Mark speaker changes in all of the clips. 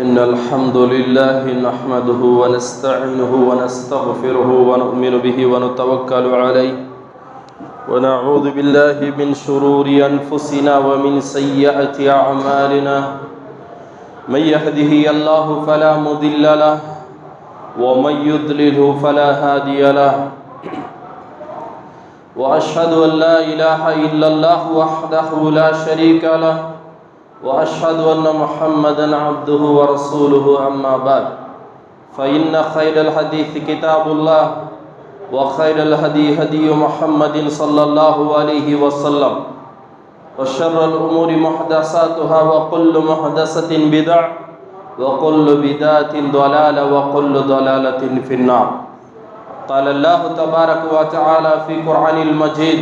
Speaker 1: إن الحمد لله نحمده ونستعينه ونستغفره ونؤمن به ونتوكل عليه ونعوذ بالله من شرور أنفسنا ومن سيئات أعمالنا من يهده الله فلا مضل له ومن يضلله فلا هادي له وأشهد أن لا إله إلا الله وحده لا شريك له وأشهد أن محمدًا عبده ورسوله أما بعد فإن خير الحديث كتاب الله وخير الهدي هدي محمد صلى الله عليه وسلم وشر الأمور محدثاتها وكل محدثة بدعة وكل بدعة ضلالة وكل ضلالة في النار. قال الله تبارك وتعالى في القرآن المجيد: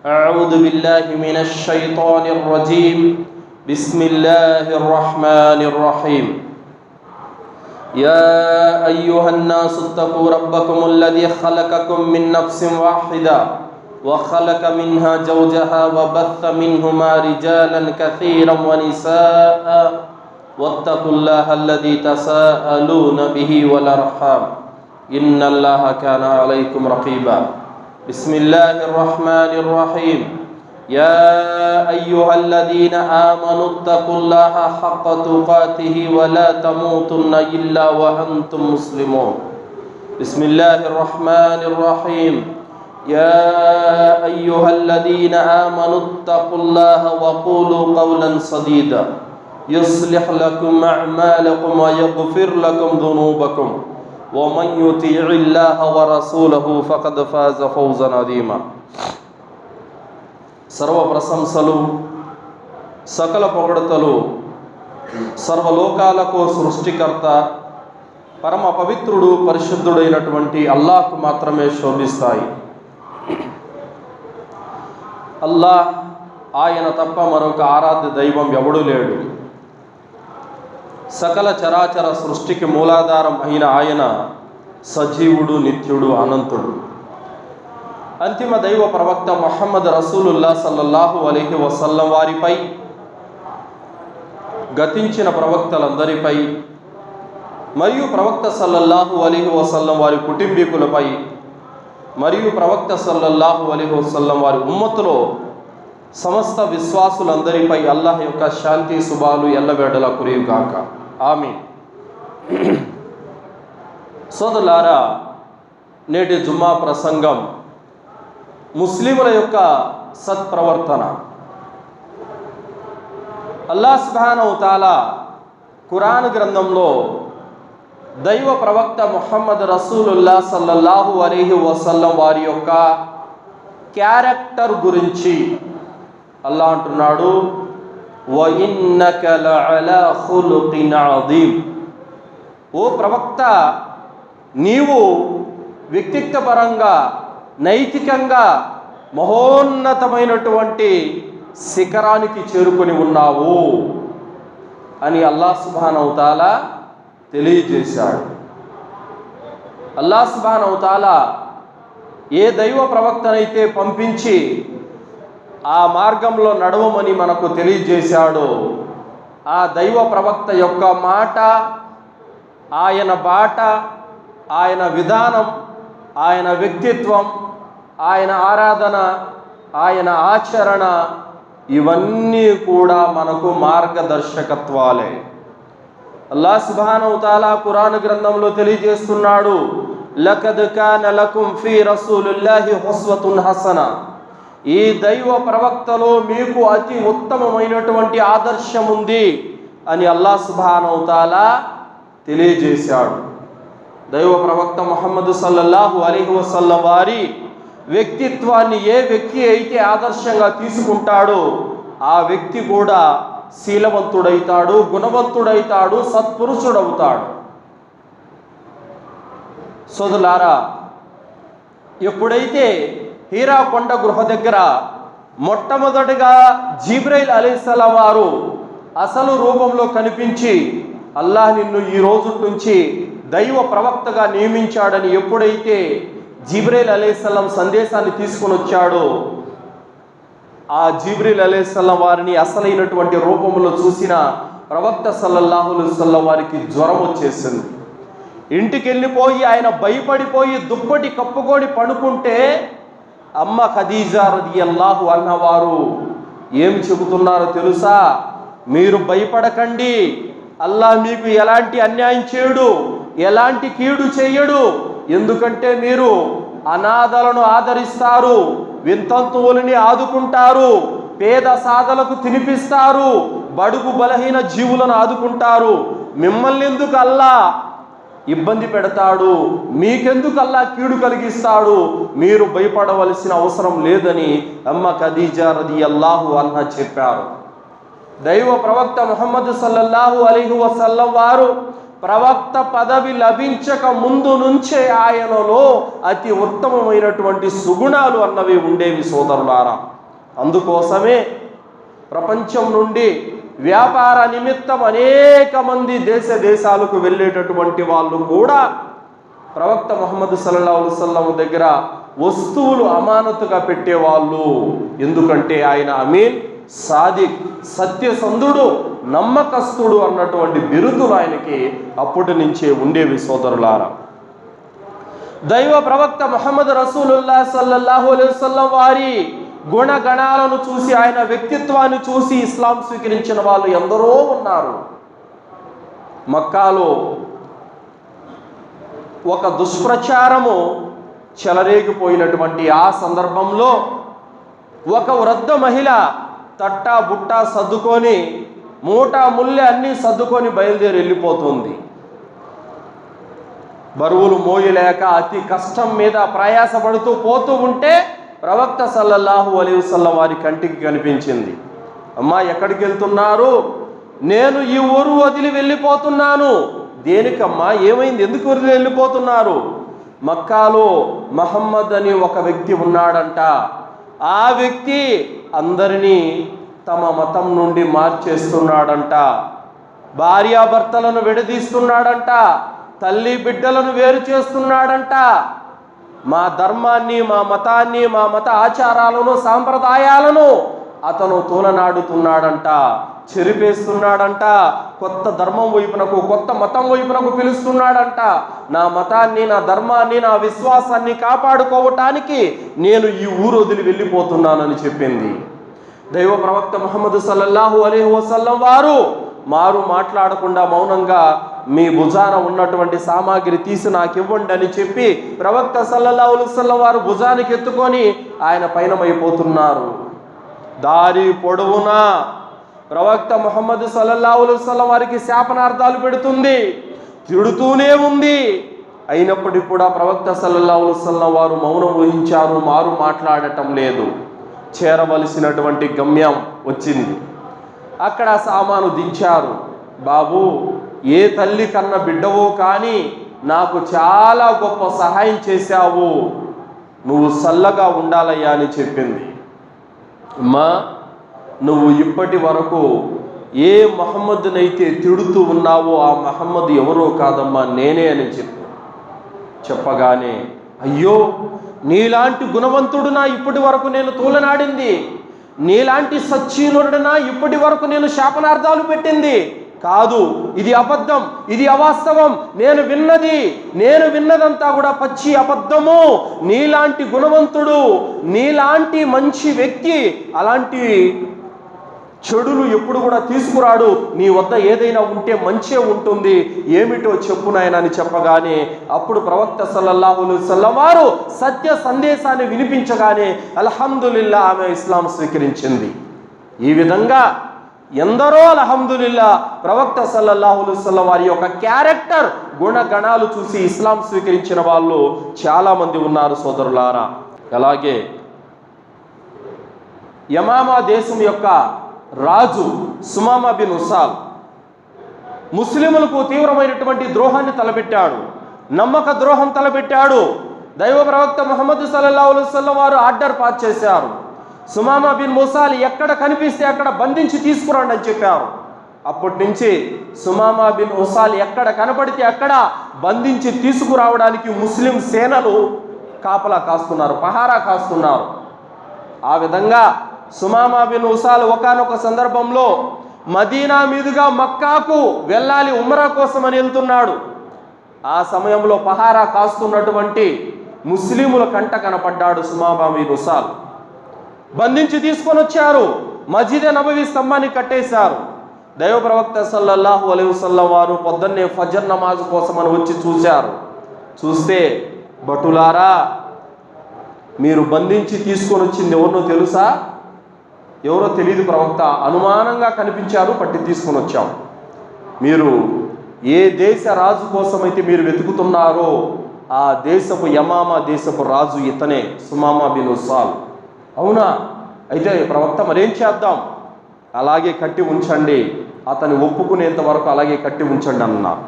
Speaker 1: أعوذ بالله من الشيطان الرجيم بسم الله الرحمن الرحيم. يا أيها الناس اتقوا ربكم الذي خلقكم من نفس واحدة وخلق منها زوجها وبث منهما رجالا كثيرا ونساء واتقوا الله الذي تساءلون به والأرحام إن الله كان عليكم رقيبا. بسم الله الرحمن الرحيم. يا أيها الذين آمنوا اتقوا الله حق تقاته ولا تموتن إلا وأنتم مسلمون. بسم الله الرحمن الرحيم. يا أيها الذين آمنوا اتقوا الله وقولوا قولا سديدا يصلح لكم أعمالكم ويغفر لكم ذنوبكم ومن يطيع الله ورسوله فقد فاز فوزا عظيما. సర్వ ప్రశంసలు సకల పొగడతలు సర్వలోకాలకు సృష్టికర్త పరమ పవిత్రుడు పరిశుద్ధుడైనటువంటి అల్లాహ్కు మాత్రమే శోభిస్తాయి. అల్లాహ్, ఆయన తప్ప మరొక ఆరాధ్య దైవం ఎవడూ లేడు. సకల చరాచర సృష్టికి మూలాధారం అయిన ఆయన సజీవుడు, నిత్యుడు, అనంతుడు. అంతిమ దైవ ప్రవక్త ముహమ్మద్ రసూలుల్లాహ్ సల్లల్లాహు అలైహి వసల్లం వారిపై, గతించిన ప్రవక్తలందరిపై మరియు ప్రవక్త సల్లల్లాహు అలైహి వసల్లం వారి కుటుంబీకులపై మరియు ప్రవక్త సల్లల్లాహు అలైహి వసల్లం వారి ఉమ్మతులో సమస్త విశ్వాసులందరిపై అల్లాహ్ యొక్క శాంతి శుభాలు ఎల్లవేళలా కురియుగాక. ఆమీన్. సోదరులారా, నేటి జుమ్మా ప్రసంగం ముస్లిముల యొక్క సత్ప్రవర్తన. అల్లాహ్ సుబ్హానహు తఆలా ఖురాన్ గ్రంథంలో దైవ ప్రవక్త ముహమ్మద్ రసూలుల్లాహ్ సల్లల్లాహు అలైహి వసల్లం వారి యొక్క క్యారెక్టర్ గురించి అల్లాహ్ అంటున్నాడు: వ ఇన్నక లఅలా ఖులుఖిన్ అజీమ్. ఓ ప్రవక్త, నీవు వ్యక్తిత్వపరంగా, నైతికంగా మహోన్నతమైనటువంటి శిఖరానికి చేరుకొని ఉన్నావు అని అల్లాహ్ సుబ్హానహు తఆలా తెలియజేశాడు. అల్లాహ్ సుబ్హానహు తఆలా ఏ దైవ ప్రవక్తనైతే పంపించి ఆ మార్గంలో నడవమని మనకు తెలియజేశాడో, ఆ దైవ ప్రవక్త యొక్క మాట, ఆయన బాట, ఆయన విధానం, ఆయన వ్యక్తిత్వం, ఆయన ఆరాధన, ఆయన ఆచరణ, ఇవన్నీ కూడా మనకు మార్గదర్శకత్వాలే. అల్లాహ్ సుబ్హానహు తఆలా ఖురాన్ గ్రంథంలో తెలియజేస్తున్నాడు: లఖద్ కాన లకుమ్ ఫీ రసూలిల్లాహి ఉస్వతున్ హసన. ఈ దైవ ప్రవక్తలో మీకు అతి ఉత్తమమైనటువంటి ఆదర్శం ఉంది అని అల్లాహ్ సుబ్హానహు తఆలా తెలియజేశాడు. దైవ ప్రవక్త ముహమ్మద్ సల్లల్లాహు అలైహి వసల్లం వారి వ్యక్తిత్వాన్ని ఏ వ్యక్తి అయితే ఆదర్శంగా తీసుకుంటాడో ఆ వ్యక్తి కూడా శీలవంతుడైతాడు, గుణవంతుడైతాడు, సత్పురుషుడవుతాడు. సోదరులారా, ఎప్పుడైతే హీరా కొండ గృహ దగ్గర మొట్టమొదటిగా జిబ్రైల్ అలైహిస్సలాం వారు అసలు రూపంలో కనిపించి అల్లాహ్ నిన్ను ఈ రోజు నుంచి దైవ ప్రవక్తగా నియమించాడని ఎప్పుడైతే జిబ్రైల్ అలైహిస్సలాం సందేశాన్ని తీసుకొని వచ్చాడో, ఆ జిబ్రీల్ అలైహిస్సలాం వారిని అసలైనటువంటి రూపంలో చూసిన ప్రవక్త సల్లల్లాహు అలైహి వసల్లం వారికి జ్వరం వచ్చేసింది. ఇంటికి వెళ్ళిపోయి ఆయన భయపడిపోయి దుప్పటి కప్పుకొని పడుకుంటే అమ్మ ఖదీజా రదియల్లాహు అన్హా వారు ఏం చెబుతున్నారో తెలుసా? మీరు భయపడకండి, అల్లాహ్ మీకు ఎలాంటి అన్యాయం చేయడు, ఎలాంటి కీడు చేయడు. ఎందుకంటే మీరు అనాథలను ఆదరిస్తారు, వింతంతువులని ఆదుకుంటారు, పేద సాధలకు తినిపిస్తారు, బడుగు బలహీన జీవులను ఆదుకుంటారు. మిమ్మల్ని ఎందుకు అల్లాహ్ ఇబ్బంది పెడతాడు, మీకెందుకు అల్లాహ్ కీడు కలిగిస్తాడు, మీరు భయపడవలసిన అవసరం లేదని అమ్మ ఖదీజా రదియల్లాహు అన్హా చెప్పారు. దైవ ప్రవక్త ముహమ్మద్ సల్లల్లాహు అలైహి వసల్లం వారు ప్రవక్త పదవి లభించక ముందు నుంచే ఆయనలో అతి ఉత్తమమైనటువంటి సుగుణాలు అన్నవి ఉండేవి సోదరులారా. అందుకోసమే ప్రపంచం నుండి వ్యాపార నిమిత్తం అనేక మంది దేశాలకు వెళ్ళేటటువంటి వాళ్ళు కూడా ప్రవక్త ముహమ్మద్ సల్లల్లాహు అలైహి వసల్లం దగ్గర వస్తువులు అమానతుగా పెట్టేవాళ్ళు. ఎందుకంటే ఆయన అమీన్, సాదిక్, సత్యసంధుడు, నమ్మకస్తుడు అన్నటువంటి బిరుదులు ఆయనకి అప్పటి నుంచే ఉండేవి సోదరులారా. దైవ ప్రవక్త ముహమ్మద్ రసూలుల్లాహ్ సల్లల్లాహు అలైహి వసల్లం వారి గుణగణాలను చూసి, ఆయన వ్యక్తిత్వాన్ని చూసి ఇస్లాం స్వీకరించిన వాళ్ళు ఎందరో ఉన్నారు. మక్కాలో ఒక దుష్ప్రచారము చెలరేగిపోయినటువంటి ఆ సందర్భంలో ఒక వృద్ధ మహిళ తట్టా బుట్టా సర్దుకొని, మూటా ముల్లె అన్నీ సర్దుకొని బయలుదేరి వెళ్ళిపోతుంది. బరువులు మోయలేక అతి కష్టం మీద ప్రయాసపడుతూ పోతూ ఉంటే ప్రవక్త సల్లల్లాహు అలైహి వసల్లం వారి కంటికి కనిపించింది. అమ్మా, ఎక్కడికి వెళ్తున్నారు? నేను ఈ ఊరు వదిలి వెళ్ళిపోతున్నాను. దేనికమ్మా? ఏమైంది? ఎందుకు వదిలి వెళ్ళిపోతున్నారు? మక్కాలో మహమ్మద్ అని ఒక వ్యక్తి ఉన్నాడంట. ఆ వ్యక్తి అందరినీ తమ మతం నుండి మార్చేస్తున్నాడంట, భార్యాభర్తలను విడదీస్తున్నాడంట, తల్లి బిడ్డలను వేరు చేస్తున్నాడంట, మా ధర్మాన్ని, మా మతాన్ని, మా మత ఆచారాలను, సాంప్రదాయాలను అతను తోలనాడుతున్నాడంట, చెరిపేస్తున్నాడంట, కొత్త ధర్మం వైపునకు, కొత్త మతం వైపునకు పిలుస్తున్నాడంట. నా మతాన్ని, నా ధర్మాన్ని, నా విశ్వాసాన్ని కాపాడుకోవటానికి నేను ఈ ఊరు వదిలి వెళ్ళిపోతున్నానని చెప్పింది. దైవ ప్రవక్త ముహమ్మద్ సల్లల్లాహు అలైహి వసల్లం వారు మారు మాట్లాడకుండా మౌనంగా మీ భుజాన ఉన్నటువంటి సామాగ్రి తీసి నాకు ఇవ్వండి అని చెప్పి ప్రవక్త సల్లల్లాహు అలైహి వసల్లం వారు భుజానికి ఎత్తుకొని ఆయన పయనమైపోతున్నారు. దారి పొడవునా ప్రవక్త ముహమ్మద్ సల్లల్లాహు అలైహి వసల్లం వారికి శాపనార్థాలు పెడుతుంది, తిడుతూనే ఉంది. అయినప్పటికీ కూడా ప్రవక్త సల్లల్లాహు అలైహి వసల్లం వారు మౌనం వహించారు, మారు మాట్లాడటం లేదు. చేరవలసినటువంటి గమ్యం వచ్చింది. అక్కడ సామాను దించారు. బాబు, ఏ తల్లి కన్న బిడ్డవో కానీ నాకు చాలా గొప్ప సహాయం చేశావు, నువ్వు చల్లగా ఉండాలయ్యా అని చెప్పింది. అమ్మా, నువ్వు ఇప్పటి వరకు ఏ మహమ్మద్నైతే తిడుతూ ఉన్నావో ఆ మహమ్మద్ ఎవరో కాదమ్మా, నేనే అని చెప్పగానే, అయ్యో, నీలాంటి గుణవంతుడునా ఇప్పటి వరకు నేను తూలనాడింది, నీలాంటి సచ్చీనుడునా ఇప్పటి వరకు నేను శాపనార్థాలు పెట్టింది కాదు, ఇది అబద్ధం, ఇది అవాస్తవం, నేను విన్నదంతా కూడా పచ్చి అబద్ధము. నీలాంటి గుణవంతుడు, నీలాంటి మంచి వ్యక్తి అలాంటి చెడులు ఎప్పుడు కూడా తీసుకురాడు, నీ వద్ద ఏదైనా ఉంటే మంచే ఉంటుంది, ఏమిటో చెప్పు నాయనా అని చెప్పగానే అప్పుడు ప్రవక్త సల్లల్లాహు అలైహి వసల్లం వారు సత్య సందేశాన్ని వినిపించగానే అల్హమ్దులిల్లా ఆమె ఇస్లాం స్వీకరించింది. ఈ విధంగా ఎందరో అల్హమ్దులిల్లా ప్రవక్త సల్లల్లాహు అలైహి వసల్లం వారి యొక్క క్యారెక్టర్, గుణగణాలు చూసి ఇస్లాం స్వీకరించిన వాళ్ళు చాలామంది ఉన్నారు సోదరులారా. అలాగే యమామా దేశం యొక్క రాజు సుమామా బిన్ ఉసాల్ ముస్లిములకు తీవ్రమైనటువంటి ద్రోహాన్ని తలపెట్టాడు, నమ్మక ద్రోహం తలపెట్టాడు. దైవ ప్రవక్త ముహమ్మద్ సల్లల్లాహు అలైహి వసల్లం వారు ఆర్డర్ పాస్ చేశారు. సుమామా బిన్ ఉసాల్ ఎక్కడ కనిపిస్తే అక్కడ బంధించి తీసుకురండి అని చెప్పారు. అప్పటి నుంచి సుమామా బిన్ ఉసాల్ ఎక్కడ కనపడితే అక్కడ బంధించి తీసుకురావడానికి ముస్లిం సేనలు కాపలా కాస్తున్నారు, పహారా కాస్తున్నారు. ఆ విధంగా సుమామా బిన్ ఉసాల్ ఒకానొక సందర్భంలో మదీనా మీదుగా మక్కాకు వెళ్ళాలి, ఉమ్రా కోసం అని వెళ్తున్నాడు. ఆ సమయంలో పహారా కాస్తున్నటువంటి ముస్లిముల కంట కనపడ్డాడు సుమామా బిన్ ఉసాల్. బంధించి తీసుకొని వచ్చారు, మస్జిద్ నబవీ స్తంభాన్ని కట్టేశారు. దైవ ప్రవక్త సల్లల్లాహు అలైహి వసల్లం వారు పొద్దున్నే ఫజర్ నమాజ్ కోసం అని వచ్చి చూశారు. చూస్తే, భటులారా, మీరు బంధించి తీసుకొని వచ్చింది ఎవరినో తెలుసా? ఎవరో తెలియదు ప్రవక్త, అనుమానంగా కనిపించారు, పట్టి తీసుకొని వచ్చాం. మీరు ఏ దేశ రాజు కోసమైతే మీరు వెతుకుతున్నారో ఆ దేశపు యమామా దేశపు రాజు ఇతనే, సుమామా బిన్ ఉసాల్. అవునా? అయితే ప్రవక్త మరేం చేద్దాం? అలాగే కట్టి ఉంచండి, అతని ఒప్పుకునేంత వరకు అలాగే కట్టి ఉంచండి అన్నారు.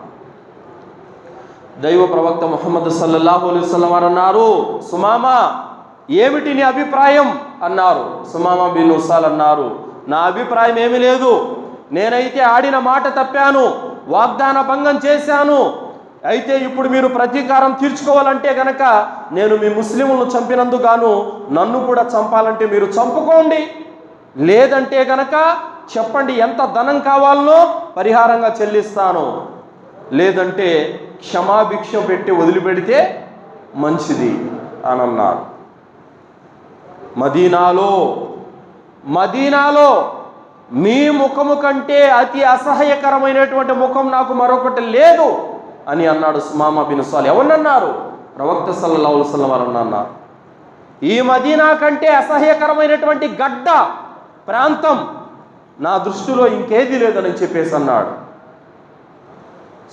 Speaker 1: దైవ ప్రవక్త ముహమ్మద్ సల్లల్లాహు అలైహి వసల్లం వారు అన్నారు, సుమామా, ఏమిటి నీ అభిప్రాయం అన్నారు. సుమామా బిన్ ఉసాల్ అన్నారు, నా అభిప్రాయం ఏమీ లేదు, నేనైతే ఆడిన మాట తప్పాను, వాగ్దాన భంగం చేశాను. అయితే ఇప్పుడు మీరు ప్రతీకారం తీర్చుకోవాలంటే గనక నేను మీ ముస్లింలను చంపినందుకు గాను నన్ను కూడా చంపాలంటే మీరు చంపుకోండి, లేదంటే గనక చెప్పండి ఎంత ధనం కావాలనో పరిహారంగా చెల్లిస్తాను, లేదంటే క్షమాభిక్ష పెట్టి వదిలిపెడితే మంచిది అని అన్నారు. మదీనాలో మీ ముఖము కంటే అతి అసహ్యకరమైనటువంటి ముఖం నాకు మరొకటి లేదు అని అన్నాడు సుమామా బిన్ ఉసాల్. ఎవరన్నారు? ప్రవక్త సల్లల్లాహు అలైహి వసల్లం వారు అన్నారు. ఈ మదీనా కంటే అసహ్యకరమైనటువంటి గడ్డ ప్రాంతం నా దృష్టిలో ఇంకేది లేదని చెప్పేసి అన్నాడు.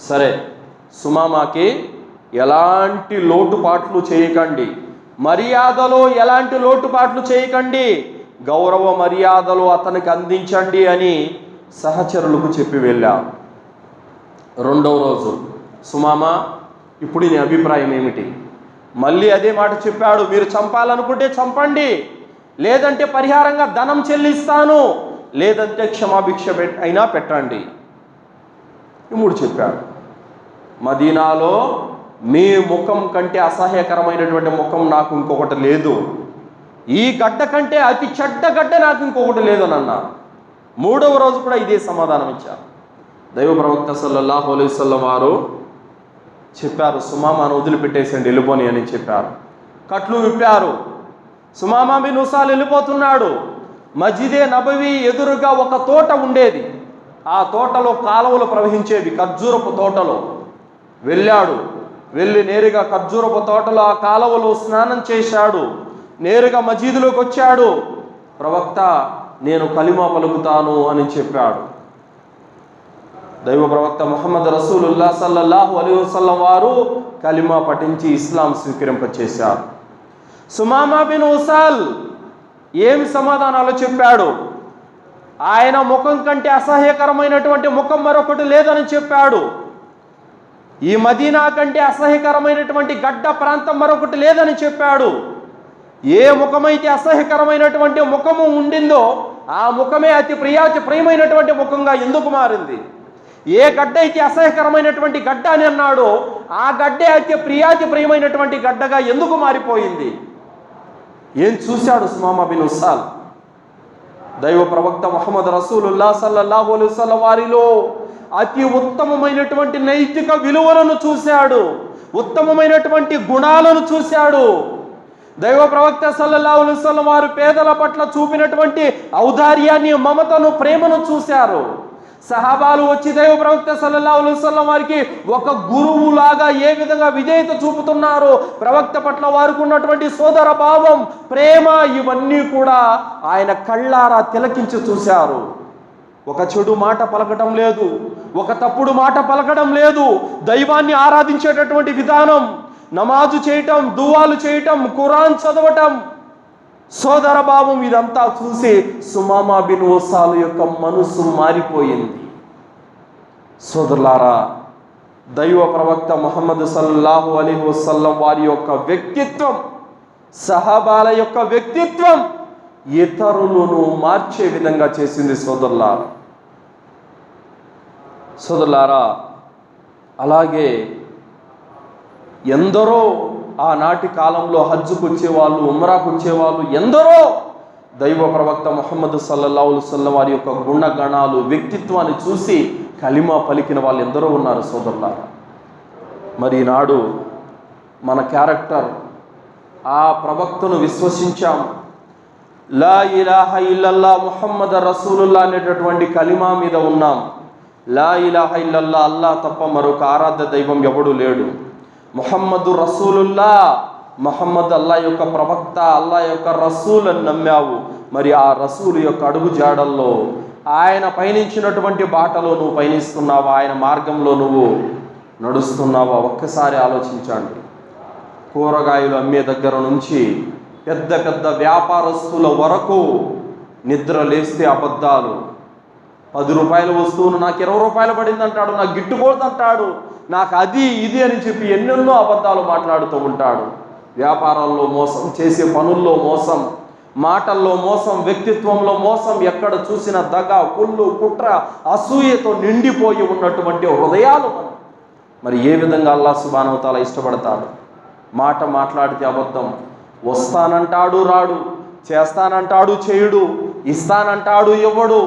Speaker 1: సరే, సుమామాకి ఎలాంటి లోటుపాట్లు చేయకండి, మర్యాదలో ఎలాంటి లోటుపాట్లు చేయకండి, గౌరవ మర్యాదలు అతనికి అందించండి అని సహచరులకు చెప్పి వెళ్ళాం. రెండవ రోజు, సుమామా, ఇప్పుడు నీ అభిప్రాయం ఏమిటి? మళ్ళీ అదే మాట చెప్పాడు, మీరు చంపాలనుకుంటే చంపండి, లేదంటే పరిహారంగా ధనం చెల్లిస్తాను, లేదంటే క్షమాభిక్ష అయినా పెట్టండి. ఈ మూడు చెప్పాడు. మదీనాలో మీ ముఖం కంటే అసహ్యకరమైనటువంటి ముఖం నాకు ఇంకొకటి లేదు, ఈ గడ్డ కంటే అతి చెడ్డ గడ్డ నాకు ఇంకొకటి లేదు అని అన్నారు. మూడవ రోజు కూడా ఇదే సమాధానం ఇచ్చారు. దైవ ప్రవక్త సల్లల్లాహు అలైహి వసల్లం వారు చెప్పారు, సుమామాను వదిలిపెట్టేసండి, వెళ్ళిపోని అని చెప్పారు. కట్లు విప్పారు. సుమామా బిన్ ఉసాల్ వెళ్ళిపోతున్నాడు. మస్జిదే నబవీ ఎదురుగా ఒక తోట ఉండేది, ఆ తోటలో కాలువలు ప్రవహించేవి, ఖర్జూరపు తోటలో వెళ్ళాడు. వెళ్ళి నేరుగా ఖర్జూరపు తోటలో ఆ కాలువలో స్నానం చేశాడు. నేరుగా మస్జిదులోకి వచ్చాడు. ప్రవక్త, నేను కలిమా పలుకుతాను అని చెప్పాడు. దైవ ప్రవక్త ముహమ్మద్ రసూలుల్లాహ్ సల్లల్లాహు అలైహి వసల్లం వారు కలిమా పఠించి ఇస్లాం స్వీకరింపచేశారు. సుమామా బిన్ ఉసాల్ ఏమి సమాధానాలు చెప్పాడు? ఆయన ముఖం కంటే అసహ్యకరమైనటువంటి ముఖం మరొకటి లేదని చెప్పాడు. ఈ మదీనా కంటే అసహ్యకరమైనటువంటి గడ్డ ప్రాంతం మరొకటి లేదని చెప్పాడు. ఏ ముఖమైతే అసహ్యకరమైనటువంటి ముఖము ఉండిందో ఆ ముఖమే అతి ప్రియమైనటువంటి ముఖంగా ఎందుకు మారింది? ఏ గడ్డ అయితే అసహ్యకరమైనటువంటి గడ్డ అని అన్నాడో ఆ గడ్డే అతి ప్రియమైనటువంటి గడ్డగా ఎందుకు మారిపోయింది? ఏం చూశాడు సుమామా బిన్ ఉసాల్? దైవ ప్రవక్త ముహమ్మద్ రసూలుల్లాహ్ సల్లల్లాహు అలైహి వసల్లం వారిలో అతి ఉత్తమమైనటువంటి నైతిక విలువలను చూశాడు, ఉత్తమమైనటువంటి గుణాలను చూశాడు. దైవ ప్రవక్త సల్లల్లాహు అలైహి వసల్లం వారు పేదల పట్ల చూపినటువంటి ఔదార్యాన్ని, మమతను, ప్రేమను చూశారు. సహాబాలు వచ్చి దైవ ప్రవక్త సల్లల్లాహు అలైహి వసల్లం వారికి ఒక గురువులాగా ఏ విధంగా విధేయత చూపుతున్నారో, ప్రవక్త పట్ల వారికి ఉన్నటువంటి సోదర భావం, ప్రేమ, ఇవన్నీ కూడా ఆయన కళ్ళారా తిలకించి చూశారు. ఒక చెడు మాట పలకడం లేదు, ఒక తప్పుడు మాట పలకడం లేదు. దైవాన్ని ఆరాధించేటటువంటి విధానం, నమాజు చేయటం, దువాలు చేయటం, ఖురాన్ చదవటం, సోదర భావం, ఇదంతా చూసి సుమామా బిన్ ఉసాల్ యొక్క మనసు మారిపోయింది. సోదరులారా, దైవ ప్రవక్త ముహమ్మద్ సల్లల్లాహు అలైహి వసల్లం వారి యొక్క వ్యక్తిత్వం, సహాబాల యొక్క వ్యక్తిత్వం ఇతరులను మార్చే విధంగా చేసింది. సోదరులారా, అలాగే ఎందరో ఆనాటి కాలంలో హజ్జుకు వచ్చేవాళ్ళు, ఉమ్రాకు వచ్చేవాళ్ళు ఎందరో దైవ ప్రవక్త ముహమ్మద్ సల్లల్లాహు అలైహి వసల్లం వారి యొక్క గుణగణాలు, వ్యక్తిత్వాన్ని చూసి కలిమా పలికిన వాళ్ళు ఎందరో ఉన్నారు సోదరులారా. మరి ఈనాడు మన క్యారెక్టర్, ఆ ప్రవక్తను విశ్వసించాం, లా ఇలాహ ఇల్లల్లా ముహమ్మద్ రసూలుల్లా అనేటటువంటి కలిమా మీద ఉన్నాం. లా ఇలాహ ఇల్లల్లా, అల్లా తప్ప మరొక ఆరాధ్య దైవం ఎవడు లేడు. ముహమ్మదు రసూలుల్లా, ముహమ్మద్ అల్లా యొక్క ప్రవక్త, అల్లా యొక్క రసూల్ అని నమ్మావు. మరి ఆ రసూలు యొక్క అడుగు జాడల్లో, ఆయన పయనించినటువంటి బాటలో నువ్వు పయనిస్తున్నావా? ఆయన మార్గంలో నువ్వు నడుస్తున్నావా? ఒక్కసారి ఆలోచించండి. కూరగాయలు అమ్మే దగ్గర నుంచి పెద్ద పెద్ద వ్యాపారస్తుల వరకు నిద్ర లేస్తే అబద్ధాలు. 10 రూపాయల వస్తువును నాకు 20 రూపాయలు పడింది అంటాడు, నాకు గిట్టుబోదు అంటాడు, నాకు అది ఇది అని చెప్పి ఎన్నెన్నో అబద్ధాలు మాట్లాడుతూ ఉంటాడు. వ్యాపారాల్లో మోసం, చేసే పనుల్లో మోసం, మాటల్లో మోసం, వ్యక్తిత్వంలో మోసం, ఎక్కడ చూసిన దగ, కుళ్ళు, కుట్ర, అసూయతో నిండిపోయి ఉన్నటువంటి హృదయాలు. మరి ఏ విధంగా అల్లాహ్ సుబ్హానహు వ తఆలా ఇష్టపడతాడు? మాట మాట్లాడితే అబద్ధం, వస్తానంటాడు రాడు, చేస్తానంటాడు చేయుడు, ఇస్తానంటాడు ఇవ్వడు,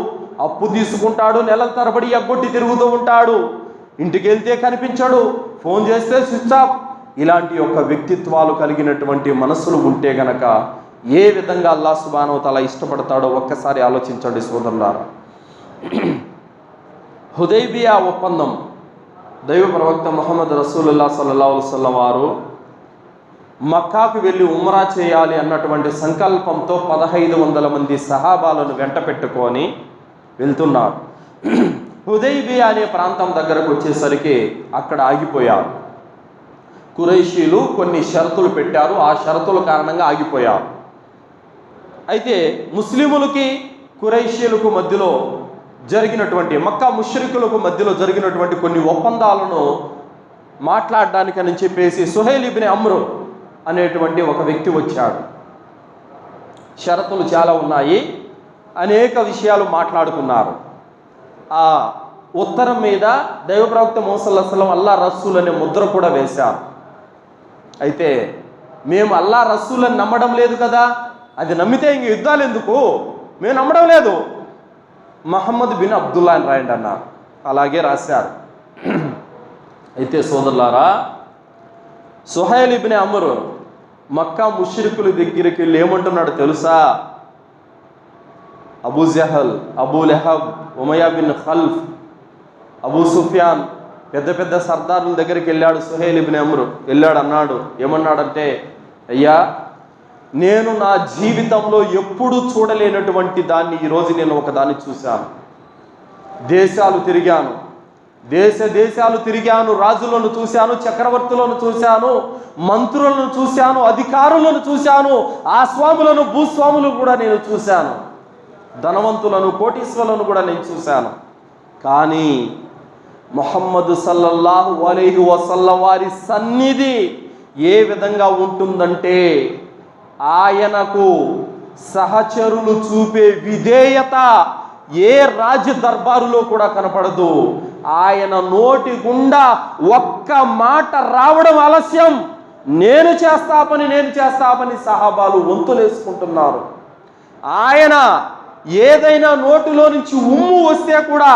Speaker 1: అప్పు తీసుకుంటాడు, నెలల తరబడి ఎగ్గొట్టి తిరుగుతూ ఉంటాడు, ఇంటికి వెళ్తే కనిపించడు, ఫోన్ చేస్తే స్విచ్ ఆఫ్. ఇలాంటి యొక్క వ్యక్తిత్వాలు కలిగినటువంటి మనసులు ఉంటే గనక ఏ విధంగా అల్లాహ్ సుబ్హానహు వ తఆలా ఇష్టపడతాడో ఒక్కసారి ఆలోచించండి సోదరులారా. హుదైబియా ఒప్పందం, దైవ ప్రవక్త ముహమ్మద్ రసూలుల్లాహ్ సల్లల్లాహు అలైహి వసల్లం వారు మక్కాకు వెళ్ళి ఉమ్రా చేయాలి అన్నటువంటి సంకల్పంతో 1500 మంది సహాబాలను వెంట పెట్టుకొని వెళ్తున్నారు. హుదైబియా అనే ప్రాంతం దగ్గరకు వచ్చేసరికి అక్కడ ఆగిపోయారు. కురైషీలు కొన్ని షరతులు పెట్టారు, ఆ షరతుల కారణంగా ఆగిపోయారు. అయితే ముస్లిములకి కురైషీలకు మధ్యలో జరిగినటువంటి, మక్కా ముష్రికులకు మధ్యలో జరిగినటువంటి కొన్ని ఒప్పందాలను మాట్లాడడానికని చెప్పేసి సుహైల్ ఇబ్న్ అమ్ర్ అనేటువంటి ఒక వ్యక్తి వచ్చాడు. షరతులు చాలా ఉన్నాయి, అనేక విషయాలు మాట్లాడుకున్నారు. ఆ ఉత్తరం మీద దైవ ప్రవక్త ముహమ్మద్ సల్లల్లాహు అలైహి వసల్లం అల్లా రసూల్ అనే ముద్ర కూడా వేశారు. అయితే మేము అల్లా రసూల్ అని నమ్మడం లేదు కదా, అది నమ్మితే ఇంక యుద్ధాలు ఎందుకు, మేము నమ్మడం లేదు, మహమ్మద్ బిన్ అబ్దుల్లా అని రాయండి అన్నారు. అలాగే రాశారు. అయితే సోదరులారా, సుహైల్ ఇబ్న్ అమ్ర్ మక్కా ముష్రికుల దగ్గరికి వెళ్ళి ఏమంటున్నాడు తెలుసా? అబూ జహల్, అబూ లెహబ్, ఉమయ్యా బిన్ ఖల్ఫ్, అబూ సుఫియాన్, పెద్ద పెద్ద సర్దారుల దగ్గరికి వెళ్ళాడు సుహైల్ ఇబ్న్ అమ్ర్. వెళ్ళాడు, అన్నాడు, ఏమన్నాడంటే, అయ్యా, నేను నా జీవితంలో ఎప్పుడూ చూడలేనటువంటి దాన్ని ఈరోజు నేను ఒకదాన్ని చూశాను. దేశాలు తిరిగాను, దేశాలు తిరిగాను, రాజులను చూశాను, చక్రవర్తులను చూశాను, మంత్రులను చూశాను, అధికారులను చూశాను, ఆస్వాములను, భూస్వాములను కూడా నేను చూశాను, ధనవంతులను, కోటీశ్వరులను కూడా నేను చూశాను. కానీ ముహమ్మద్ సల్లల్లాహు అలైహి వసల్లం వారి సన్నిధి ఏ విధంగా ఉంటుందంటే, ఆయనకు సహచరులు చూపే విధేయత ఏ రాజ దర్బారులో కూడా కనపడదు. ఆయన నోటి గుండా ఒక్క మాట రావడం ఆలస్యం. నేను చేస్తా పని సహాబాలు వంతులేసుకుంటున్నారు. ఆయన ఏదైనా నోటిలో నుంచి ఉమ్ము వస్తే కూడా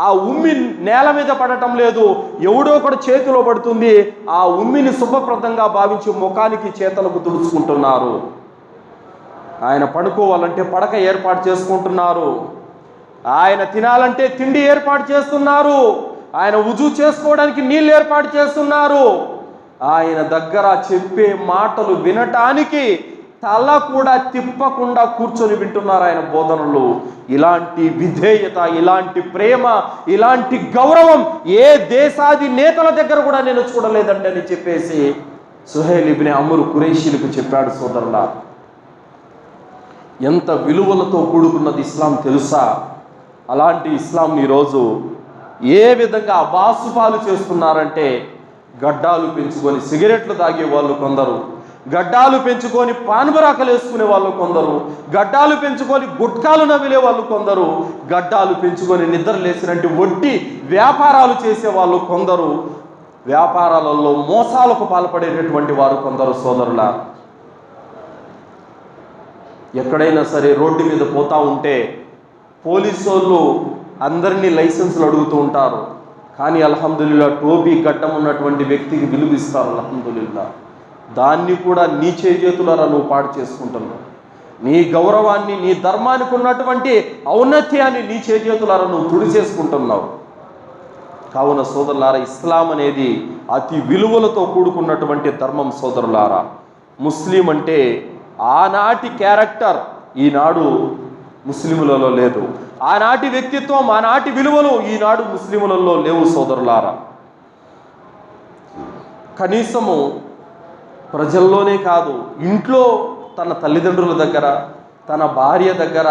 Speaker 1: ఆ ఉమ్మి నేల మీద పడటం లేదు, ఎవడో ఒకటి చేతిలో పడుతుంది. ఆ ఉమ్మిని శుభప్రదంగా భావించి ముఖానికి చేతులకు తుడుచుకుంటున్నారు. ఆయన పడుకోవాలంటే పడక ఏర్పాటు చేసుకుంటున్నారు. ఆయన తినాలంటే తిండి ఏర్పాటు చేస్తున్నారు. ఆయన వుజూ చేసుకోవడానికి నీళ్ళు ఏర్పాటు చేస్తున్నారు. ఆయన దగ్గర చెప్పే మాటలు వినటానికి తల కూడా తిప్పకుండా కూర్చొని వింటున్నారు ఆయన బోధనలు. ఇలాంటి విధేయత, ఇలాంటి ప్రేమ, ఇలాంటి గౌరవం ఏ దేశాది నేతల దగ్గర కూడా నేను చూడలేదండి అని చెప్పేసి సుహైల్ ఇబ్న్ అమ్ర్ కురైషీలకు చెప్పాడు. సోదరులా, ఎంత విలువలతో కూడుకున్నది ఇస్లాం తెలుసా? అలాంటి ఇస్లాంని ఈరోజు ఏ విధంగా అబాసుపాలు చేస్తున్నారంటే, గడ్డాలు పెంచుకొని సిగరెట్లు తాగే వాళ్ళు కొందరు, గడ్డాలు పెంచుకొని పాన్బరాకలు వేసుకునే వాళ్ళు కొందరు, గడ్డాలు పెంచుకొని గుట్కాలు నమిలే వాళ్ళు కొందరు, గడ్డాలు పెంచుకొని నిద్ర లేసినట్టు వడ్డీ వ్యాపారాలు చేసే వాళ్ళు కొందరు, వ్యాపారాలలో మోసాలకు పాల్పడేటటువంటి వారు కొందరు. సోదరుల, ఎక్కడైనా సరే రోడ్డు మీద పోతూ ఉంటే పోలీసు వాళ్ళు అందరినీ లైసెన్సులు అడుగుతూ ఉంటారు, కానీ అల్హమ్దులిల్లా టోపీ గడ్డం ఉన్నటువంటి వ్యక్తికి విలువిస్తారు. అల్హమ్దులిల్లా దాన్ని కూడా నీ చేతులారా నువ్వు పాడు చేసుకుంటున్నావు. నీ గౌరవాన్ని, నీ ధర్మానికి ఉన్నటువంటి ఔన్నత్యాన్ని నీ చేతులారా నువ్వు తుడి చేసుకుంటున్నావు. కావున సోదరులారా, ఇస్లాం అనేది అతి విలువలతో కూడుకున్నటువంటి ధర్మం సోదరులారా. ముస్లిం అంటే ఆనాటి క్యారెక్టర్ ఈనాడు ముస్లిములలో లేదు. ఆనాటి వ్యక్తిత్వం, ఆనాటి విలువలు ఈనాడు ముస్లిములలో లేవు సోదరులారా. కనీసము ప్రజల్లోనే కాదు, ఇంట్లో తన తల్లిదండ్రుల దగ్గర, తన భార్య దగ్గర,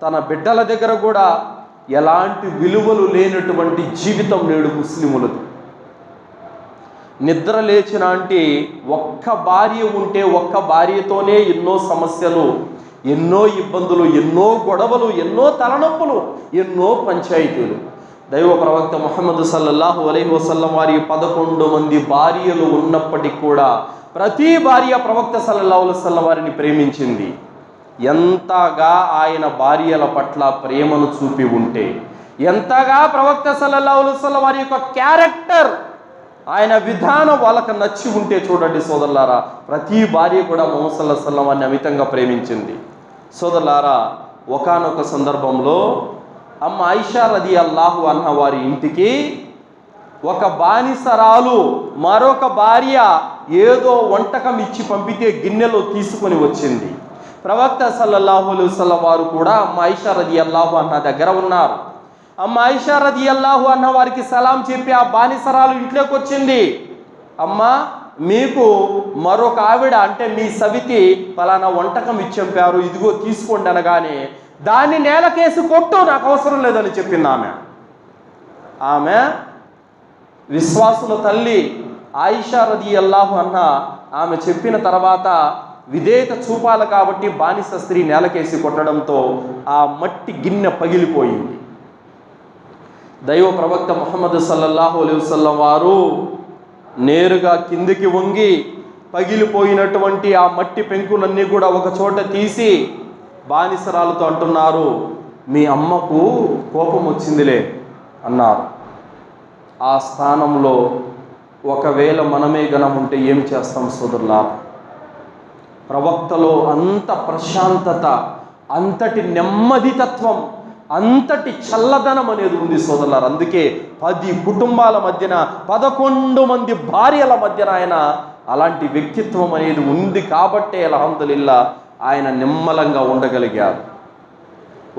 Speaker 1: తన బిడ్డల దగ్గర కూడా ఎలాంటి విలువలు లేనటువంటి జీవితం నేడు ముస్లిములది. నిద్ర లేచిన అంటే ఒక్క భార్య ఉంటే ఒక్క భార్యతోనే ఎన్నో సమస్యలు, ఎన్నో ఇబ్బందులు, ఎన్నో గొడవలు, ఎన్నో తలనొప్పులు, ఎన్నో పంచాయతీలు. దైవ ప్రవక్త ముహమ్మద్ సల్లల్లాహు అలైహి వసల్లం వారి 11 మంది భార్యలు ఉన్నప్పటికీ కూడా ప్రతి భార్య ప్రవక్త సల్లల్లాహు అలైహి వసల్లం వారిని ప్రేమించింది. ఎంతగా ఆయన భార్యల పట్ల ప్రేమను చూపి ఉంటే, ఎంతగా ప్రవక్త సల్లల్లాహు అలైహి వసల్లం వారి యొక్క క్యారెక్టర్, ఆయన విధానం వాళ్ళకు నచ్చి ఉంటే చూడండి సోదరులారా, ప్రతి భార్య కూడా ముహమ్మద్ సల్లల్లాహు అలైహి వసల్లం వారిని అమితంగా ప్రేమించింది. సోదరులారా, ఒకానొక సందర్భంలో అమ్మ ఆయిషా రదియల్లాహు అన్హా వారి ఇంటికి ఒక బానిసరాలు మరొక భార్య ఏదో వంటకం ఇచ్చి పంపితే గిన్నెలో తీసుకొని వచ్చింది. ప్రవక్త సల్లల్లాహు అలైహి వసల్లం వారు కూడా అమ్మ ఆయిషా రదియల్లాహు అన్హా దగ్గర ఉన్నారు. అమ్మ ఆయిషా రదియల్లాహు అన్హా వారికి సలాం చెప్పి ఆ బానిసరాలు ఇంట్లోకి వచ్చింది. అమ్మ, మీకు మరొక ఆవిడ అంటే మీ సవితి ఫలానా వంటకం ఇచ్చి పంపారు, ఇదిగో తీసుకోండి అనగానే దాన్ని నేలకేసి కొట్టు, నాకు అవసరం లేదని చెప్పింది ఆమె విశ్వాసుల తల్లి ఆయిషా రదియల్లాహు అన్హా ఆమె చెప్పిన తర్వాత విధేయత చూపాలి కాబట్టి బానిస స్త్రీ నేలకేసి కొట్టడంతో ఆ మట్టి గిన్నె పగిలిపోయింది. దైవ ప్రవక్త ముహమ్మద్ సల్లల్లాహు అలైహి వసల్లం వారు నేరుగా కిందికి వంగి పగిలిపోయినటువంటి ఆ మట్టి పెంకులన్నీ కూడా ఒక చోట తీసి బానిసరాలతో అంటున్నారు, మీ అమ్మకు కోపం వచ్చిందిలే అన్నారు. ఆ స్థానంలో ఒకవేళ మనమే గనం ఉంటే ఏం చేస్తాం సోదరులారా? ప్రవక్తలో అంత ప్రశాంతత, అంతటి నెమ్మదితత్వం, అంతటి చల్లదనం అనేది ఉంది సోదరులారా. అందుకే 10 కుటుంబాల మధ్యన 11 మంది భార్యల మధ్యన ఆయన అలాంటి వ్యక్తిత్వం అనేది ఉంది కాబట్టే అల్హమ్దులిల్లా ఆయన నిమ్మలంగా ఉండగలిగారు.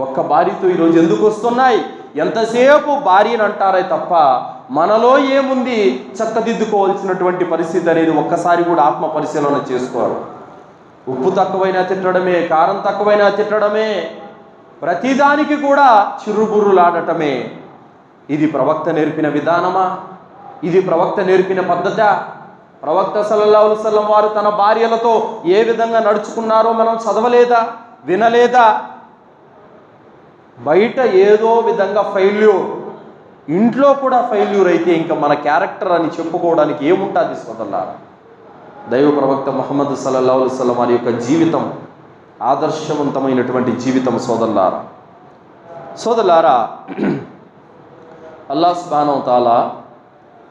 Speaker 1: ఒక్క భార్యతో ఈరోజు ఎందుకు వస్తున్నాయి? ఎంతసేపు భార్యను అంటారే తప్ప మనలో ఏముంది చక్కదిద్దుకోవాల్సినటువంటి పరిస్థితి అనేది ఒక్కసారి కూడా ఆత్మ పరిశీలన చేసుకోరు. ఉప్పు తక్కువైనా తిట్టడమే, కారం తక్కువైనా తిట్టడమే, ప్రతిదానికి కూడా చిరుబుర్రులాడటమే. ఇది ప్రవక్త నేర్పిన విధానమా? ఇది ప్రవక్త నేర్పిన పద్ధత? ప్రవక్త సల్లల్లాహు అలైహి వసల్లం వారు తన భార్యలతో ఏ విధంగా నడుచుకున్నారో మనం చదవలేదా, వినలేదా? బయట ఏదో విధంగా ఫెయిల్యూర్, ఇంట్లో కూడా ఫెయిల్యూర్ అయితే ఇంకా మన క్యారెక్టర్ అని చెప్పుకోవడానికి ఏముంటుంది సోదరులారా? దైవ ప్రవక్త ముహమ్మద్ సల్లల్లాహు అలైహి వసల్లం వారి యొక్క జీవితం ఆదర్శవంతమైనటువంటి జీవితం సోదరులారా. అల్లాహ్ సుబ్హానహు వ తఆలా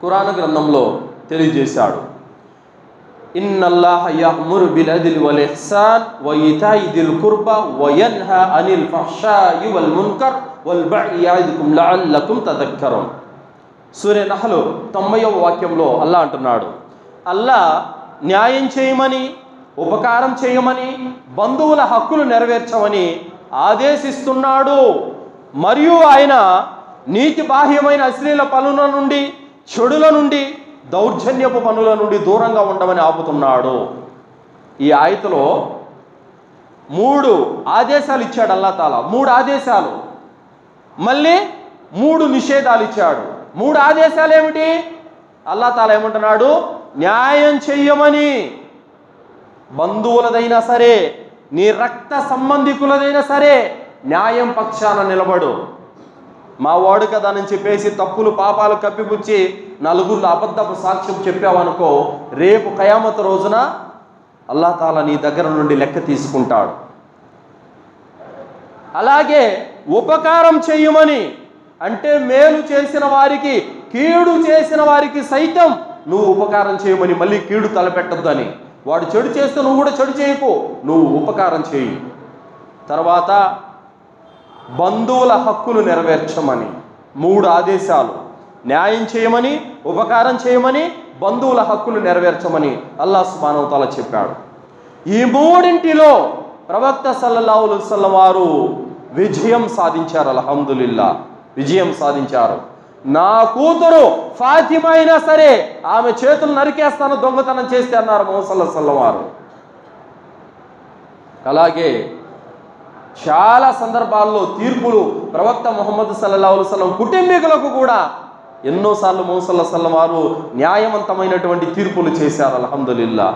Speaker 1: ఖురాన్ గ్రంథంలో తెలియజేశాడు, ఇన్నల్లాహ యఅమురు బిల్ అద్లి వల్ ఇహ్సాన్ వ ఈతాయి దిల్ కుర్బా వ యన్హా అనిల్ ఫహ్షాయి వల్ మున్కర్ వల్ బగ్యి యఇదుకుం లఅల్లకుం తదక్కరున్. సూరా నహ్ల్ 90వ వాక్యంలో అల్లాహ్ అంటున్నాడు, అల్లాహ్ న్యాయం చేయమని, ఉపకారం చేయమని, బంధువుల హక్కులు నెరవేర్చమని ఆదేశిస్తున్నాడు. మరియు ఆయన నీతి బాహ్యమైన అశ్లీల పనుల నుండి, చెడుల నుండి, దౌర్జన్యపు పనుల నుండి దూరంగా ఉండమని ఆపుతున్నాడు. ఈ ఆయతలో 3 ఆదేశాలు ఇచ్చాడు అల్లాహ్ తాలా. 3 ఆదేశాలు, మళ్ళీ 3 నిషేధాలు ఇచ్చాడు. 3 ఆదేశాలు ఏమిటి? అల్లాహ్ తాలా ఏమంటున్నాడు? న్యాయం చెయ్యమని, బంధువులదైనా సరే, నీ రక్త సంబంధికులదైనా సరే న్యాయం పక్షాన నిలబడు. మా వాడు కదా అని చెప్పేసి తప్పులు పాపాలు కప్పిపుచ్చి నలుగురు అబద్ధపు సాక్ష్యం చెప్పావనుకో, రేపు ఖయామత్ రోజున అల్లాహ్ తాలా నీ దగ్గర నుండి లెక్క తీసుకుంటాడు. అలాగే ఉపకారం చేయమని, అంటే మేలు చేసిన వారికి, కీడు చేసిన వారికి సైతం నువ్వు ఉపకారం చేయమని, మళ్ళీ కీడు తలపెట్టొద్దని. వాడు చెడు చేస్తే నువ్వు కూడా చెడు చేయకు, నువ్వు ఉపకారం చేయి. తర్వాత బంధువుల హక్కులు నెరవేర్చమని 3 ఆదేశాలు. న్యాయం చేయమని, ఉపకారం చేయమని, బంధువుల హక్కులు నెరవేర్చమని అల్లాహ్ సుబ్హానహు వ తఆలా చెప్పాడు. ఈ 3 ప్రవక్త సల్లల్లాహు అలైహి వసల్లం వారు విజయం సాధించారు. అల్హమ్దులిల్లా, విజయం సాధించారు. నా కూతురు ఫాతిమా అయినా సరే ఆమె చేతులు నరికేస్తాను దొంగతనం చేస్తే అన్నారు ముహమ్మద్ సల్లల్లాహు అలైహి వసల్లం వారు. అలాగే చాలా సందర్భాల్లో తీర్పులు ప్రవక్త ముహమ్మద్ సల్లల్లాహు అలైహి వసల్లం కుటుంబీకులకు కూడా ఎన్నోసార్లు ముహమ్మద్ సల్లల్లాహు అలైహి వసల్లం వారు న్యాయవంతమైనటువంటి తీర్పులు చేశారు. అల్హమ్దులిల్లా.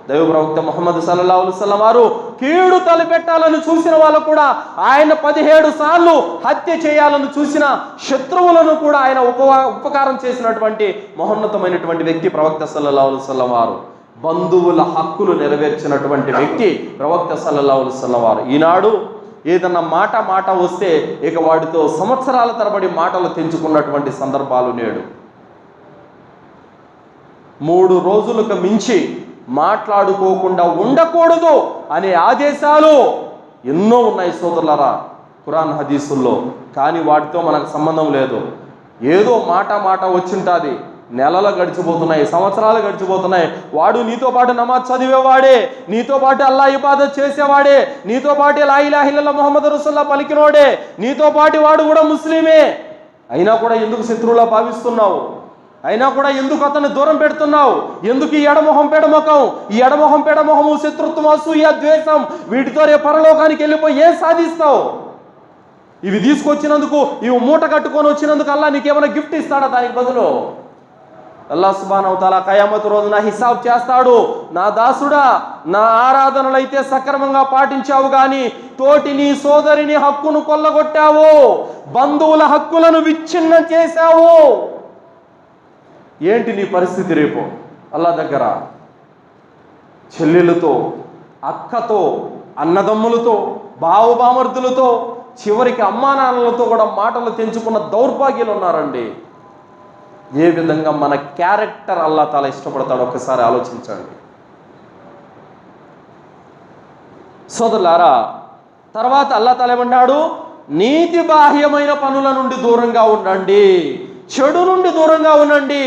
Speaker 1: దైవ ప్రవక్త ముహమ్మద్ సల్లల్లాహు అలైహి వసల్లం వారు కీడు తలపెట్టాలని చూసిన వాళ్ళు కూడా ఆయన 17 సార్లు హత్య చేయాలని చూసిన శత్రువులను కూడా ఆయన ఉపకారం చేసినటువంటి మహోన్నతమైనటువంటి వ్యక్తి ప్రవక్త సల్లల్లాహు అలైహి వసల్లం వారు. బంధువుల హక్కులు నెరవేర్చినటువంటి వ్యక్తి ప్రవక్త సల్లల్లాహు అలైహి వసల్లం వారు. ఈనాడు ఏదన్నా మాట వస్తే ఇక వాడితో సంవత్సరాల తరబడి మాటలు తెంచుకున్నటువంటి సందర్భాలు నేడు. 3 రోజులకు మించి మాట్లాడుకోకుండా ఉండకూడదు అనే ఆదేశాలు ఎన్నో ఉన్నాయి సోదరులారా ఖురాన్ హదీసుల్లో. కానీ వాటితో మనకు సంబంధం లేదు. ఏదో మాట వచ్చింటుంది, నెలలు గడిచిపోతున్నాయి, సంవత్సరాలు గడిచిపోతున్నాయి. వాడు నీతో పాటు నమాజ్ చదివేవాడే, నీతో పాటు అల్లా ఇబాదత్ చేసేవాడే, నీతో పాటు లా ఇలాహ ఇల్లల్లాహ్ ముహమ్మద్ రసూలుల్లాహ్ పలికినోడే, నీతో పాటు వాడు కూడా ముస్లిమే. అయినా కూడా ఎందుకు శత్రువులా భావిస్తున్నావు? అయినా కూడా ఎందుకు అతన్ని దూరం పెడుతున్నావు? ఎందుకు ఈ ఎడమొహం పెడమొఖం, ఈ ఎడమొహం పెడమొహము, శత్రుత్వం, అసూయ, ద్వేషం, వీటితో రేపు పరలోకానికి వెళ్ళిపోయి ఏం సాధిస్తావు? ఇవి తీసుకొచ్చినందుకు, ఇవి మూట కట్టుకొని వచ్చినందుకు అల్లా నీకేమైనా గిఫ్ట్ ఇస్తాడా? దానికి బదులు అల్లాహ్ సుబ్హానహు వ తఆలా ఖయామత్ రోజున హిసాబ్ చేస్తాడు. నా దాసుడా, నా ఆరాధనలైతే సక్రమంగా పాటించావు కానీ తోటి నీ సోదరిని హక్కును కొల్లగొట్టావు, బంధువుల హక్కులను విచ్ఛిన్నం చేశావు. ఏంటి నీ పరిస్థితి రేపు అల్లాహ్ దగ్గర? చెల్లెలతో, అక్కతో, అన్నదమ్ములతో, బావబామర్దులతో, చివరికి అమ్మానాన్నలతో కూడా మాటలు తెంచుకున్న దౌర్భాగ్యులు ఉన్నారండి. ఏ విధంగా మన క్యారెక్టర్ అల్లాహ్ తాలా ఇష్టపడతాడు ఒక్కసారి ఆలోచించండి సోదరులారా. తర్వాత అల్లాహ్ తాలా ఏమన్నాడు? నీతి బాహ్యమైన పనుల నుండి దూరంగా ఉండండి, చెడు నుండి దూరంగా ఉండండి,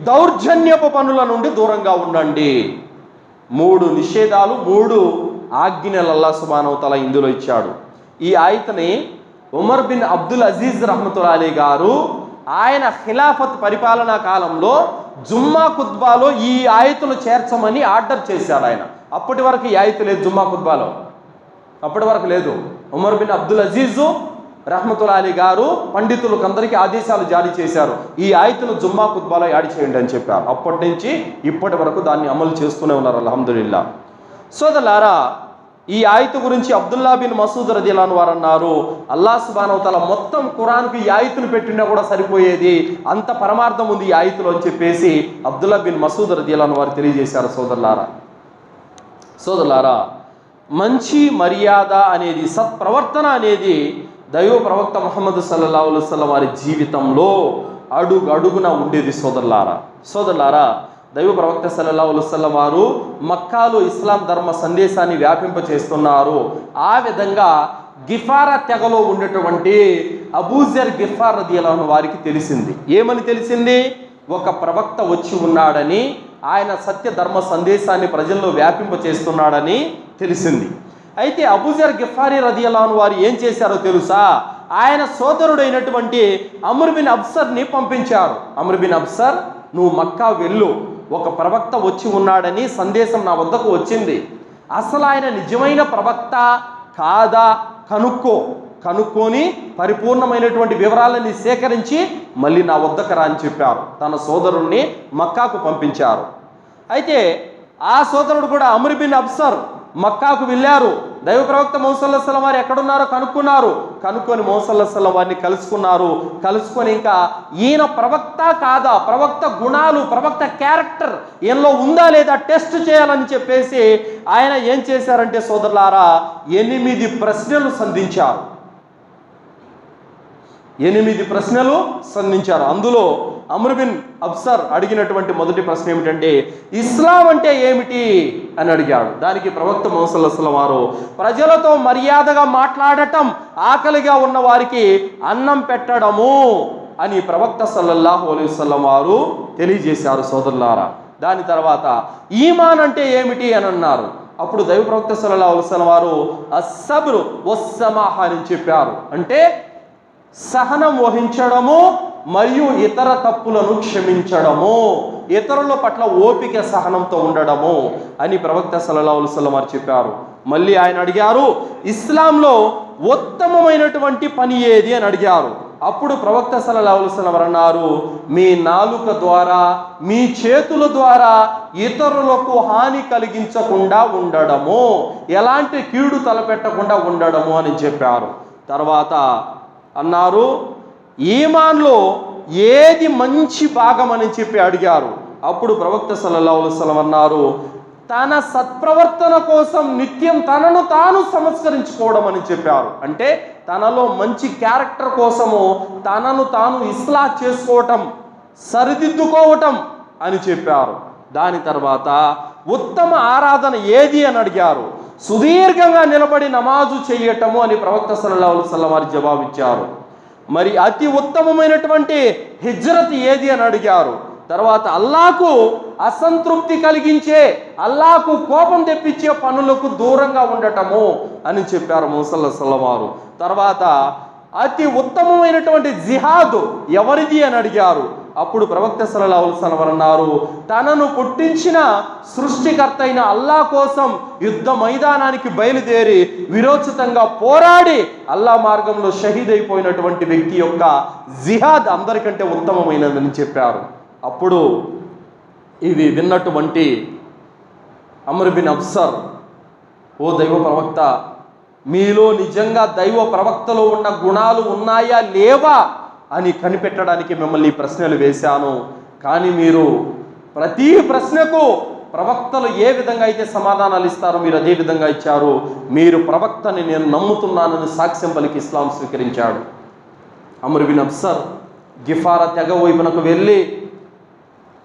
Speaker 1: దౌర్జన్యపు పనుల నుండి దూరంగా ఉండండి. 3 నిషేధాలు, 3 ఆజ్ఞలు అల్లాహ్ సుబ్హానహు వ తఆలా ఇందులో ఇచ్చాడు. ఈ ఆయతని ఉమర్ బిన్ అబ్దుల్ అజీజ్ రహ్మతుల్లాహి అలైహి గారు ఆయన ఖిలాఫత్ పరిపాలనా కాలంలో జుమ్మా ఖుత్బాలో ఈ ఆయతులు చేర్చమని ఆర్డర్ చేశారు ఆయన. అప్పటి వరకు ఈ ఆయతు లేదు జుమ్మా ఖుత్బాలో, అప్పటి వరకు లేదు. ఉమర్ బిన్ అబ్దుల్ అజీజ్ రహ్మతుల్లాహి అలైహి గారు పండితులకు అందరికీ ఆదేశాలు జారీ చేశారు, ఈ ఆయతును జుమ్మా ఖుత్బాలో యాడ్ చేయండి అని చెప్పారు. అప్పటి నుంచి ఇప్పటి వరకు దాన్ని అమలు చేస్తూనే ఉన్నారు అల్హమ్దులిల్లా. సోదరులారా, ఈ ఆయతు గురించి అబ్దుల్లా బిన్ మసూద్ రదియల్లాహు అన్హు వారు అన్నారు, అల్లాహ్ సుబ్హానహు వ తఆలా మొత్తం ఖురాన్కి ఈ ఆయతును పెట్టినా కూడా సరిపోయేది, అంత పరమార్థం ఉంది ఈ ఆయతులో అని చెప్పేసి అబ్దుల్లా బిన్ మసూద్ రదియల్లాహు అన్హు వారు తెలియజేశారు. సోదరులారా, మంచి మర్యాద అనేది, సత్ప్రవర్తన అనేది దైవ ప్రవక్త ముహమ్మద్ సల్లల్లాహు అలైహి వసల్లం వారి జీవితంలో అడుగడుగున ఉండేది. సోదరులారా, దైవ ప్రవక్త సల్లల్లాహు అలైహి వసల్లం వారు మక్కాలో ఇస్లాం ధర్మ సందేశాన్ని వ్యాపింప చేస్తున్నారు. ఆ విధంగా గిఫారా తెగలో ఉన్నటువంటి అబూజర్ గిఫార్ రదియల్లాహు అన్హు వారికి తెలిసింది. ఏమని తెలిసింది? ఒక ప్రవక్త వచ్చి ఉన్నాడని, ఆయన సత్య ధర్మ సందేశాన్ని ప్రజల్లో వ్యాపింప చేస్తున్నాడని తెలిసింది. అయితే అబూజర్ గిఫారీ రదియల్లాహు అన్హు వారు ఏం చేశారో తెలుసా? ఆయన సోదరుడైనటువంటి అమ్ర్ బిన్ అబ్సర్ని పంపించారు. అమ్ర్ బిన్ అబ్సర్, నువ్వు మక్కా వెళ్ళు, ఒక ప్రవక్త వచ్చి ఉన్నాడని సందేశం నా వద్దకు వచ్చింది, అసలు ఆయన నిజమైన ప్రవక్త కాదా కనుక్కొని పరిపూర్ణమైనటువంటి వివరాలని సేకరించి మళ్ళీ నా వద్దకు రా అని చెప్పారు. తన సోదరుణ్ణి మక్కాకు పంపించారు. అయితే ఆ సోదరుడు కూడా అమ్ర్ బిన్ అబ్సర్ మక్కాకు వెళ్ళారు. దైవ ప్రవక్త ముహమ్మద్ సల్లల్లాహు అలైహి వసల్లం వారు ఎక్కడున్నారో కనుక్కొని ముహమ్మద్ సల్లల్లాహు అలైహి వసల్లం వారిని కలుసుకొని ఇంకా ఈయన ప్రవక్త కాదా, ప్రవక్త గుణాలు, ప్రవక్త క్యారెక్టర్ ఈయనలో ఉందా లేదా టెస్ట్ చేయాలని చెప్పేసి ఆయన ఏం చేశారంటే సోదరులారా 8 ప్రశ్నలు సంధించారు. 8 ప్రశ్నలు సంధించారు. అందులో అమ్ర్ బిన్ అబ్సర్ అడిగినటువంటి మొదటి ప్రశ్న ఏమిటంటే, ఇస్లాం అంటే ఏమిటి అని అడిగాడు. దానికి ప్రవక్త ముహమ్మద్ సల్లల్లాహు అలైహి వసల్లం వారు, ప్రజలతో మర్యాదగా మాట్లాడటం, ఆకలిగా ఉన్న వారికి అన్నం పెట్టడము అని ప్రవక్త సల్లల్లాహు అలైహి వసల్లం వారు తెలియజేశారు సోదరులారా. దాని తర్వాత ఈమాన్ అంటే ఏమిటి అని అన్నారు. అప్పుడు దైవ ప్రవక్త సల్లల్లాహు అలైహి వసల్లం వారు అస్సబ్రు వస్సమాహ అని చెప్పారు. అంటే సహనం వహించడము మరియు ఇతర తప్పులను క్షమించడము, ఇతరుల పట్ల ఓపిక సహనంతో ఉండడము అని ప్రవక్త సల్లల్లాహు అలైహి వసల్లం వారు చెప్పారు. మళ్ళీ ఆయన అడిగారు, ఇస్లాంలో ఉత్తమమైనటువంటి పని ఏది అని అడిగారు. అప్పుడు ప్రవక్త సల్లల్లాహు అలైహి వసల్లం వారు అన్నారు, మీ నాలుక ద్వారా, మీ చేతుల ద్వారా ఇతరులకు హాని కలిగించకుండా ఉండడము, ఎలాంటి కీడు తలపెట్టకుండా ఉండడము అని చెప్పారు. తర్వాత అన్నారు, ఈమాన్లో ఏది మంచి భాగం అని చెప్పి అడిగారు. అప్పుడు ప్రవక్త సల్లల్లాహు అలైహి వసల్లం అన్నారు, తన సత్ప్రవర్తన కోసం నిత్యం తనను తాను సంస్కరించుకోవడం అని చెప్పారు. అంటే తనలో మంచి క్యారెక్టర్ కోసము తనను తాను ఇస్లాహ్ చేసుకోవటం, సరిదిద్దుకోవటం అని చెప్పారు. దాని తర్వాత ఉత్తమ ఆరాధన ఏది అని అడిగారు. సుదీర్ఘంగా నిలబడి నమాజు చేయటము అని ప్రవక్త సల్లల్లాహు అలైహి వసల్లం వారు జవాబిచ్చారు. మరి అతి ఉత్తమమైనటువంటి హిజ్రత్ ఏది అని అడిగారు. తర్వాత అల్లాహకు అసంతృప్తి కలిగించే, అల్లాహకు కోపం తెప్పించే పనులకు దూరంగా ఉండటము అని చెప్పారు ముహమ్మద్ సల్లల్లాహు అలైహి వసల్లం వారు. తర్వాత అతి ఉత్తమమైనటువంటి జిహాద్ ఎవరిది అని అడిగారు. అప్పుడు ప్రవక్త సల్లల్లాహు అలైహి వసల్లం అన్నారు, తనను పుట్టించిన సృష్టికర్త అయిన అల్లాహ్ కోసం యుద్ధ మైదానానికి బయలుదేరి విరోచితంగా పోరాడి అల్లాహ్ మార్గంలో షహీద్ అయిపోయినటువంటి వ్యక్తి యొక్క జిహాద్ అందరికంటే ఉత్తమమైనదని చెప్పారు. అప్పుడు ఇవి విన్నటువంటి అమ్ర్ బిన్ అబ్సర్, ఓ దైవ ప్రవక్త, మీలో నిజంగా దైవ ప్రవక్తలో ఉన్న గుణాలు ఉన్నాయా లేవా అని కనిపెట్టడానికి మిమ్మల్ని ఈ ప్రశ్నలు వేశాను. కానీ మీరు ప్రతి ప్రశ్నకు ప్రవక్తలు ఏ విధంగా అయితే సమాధానాలు ఇస్తారో మీరు అదే విధంగా ఇచ్చారు. మీరు ప్రవక్తని నేను నమ్ముతున్నానని సాక్ష్యం పలికి ఇస్లాం స్వీకరించాడు. అమ్ర్ బిన్ అబ్సర్ గిఫారా తెగ వైపునకు వెళ్ళి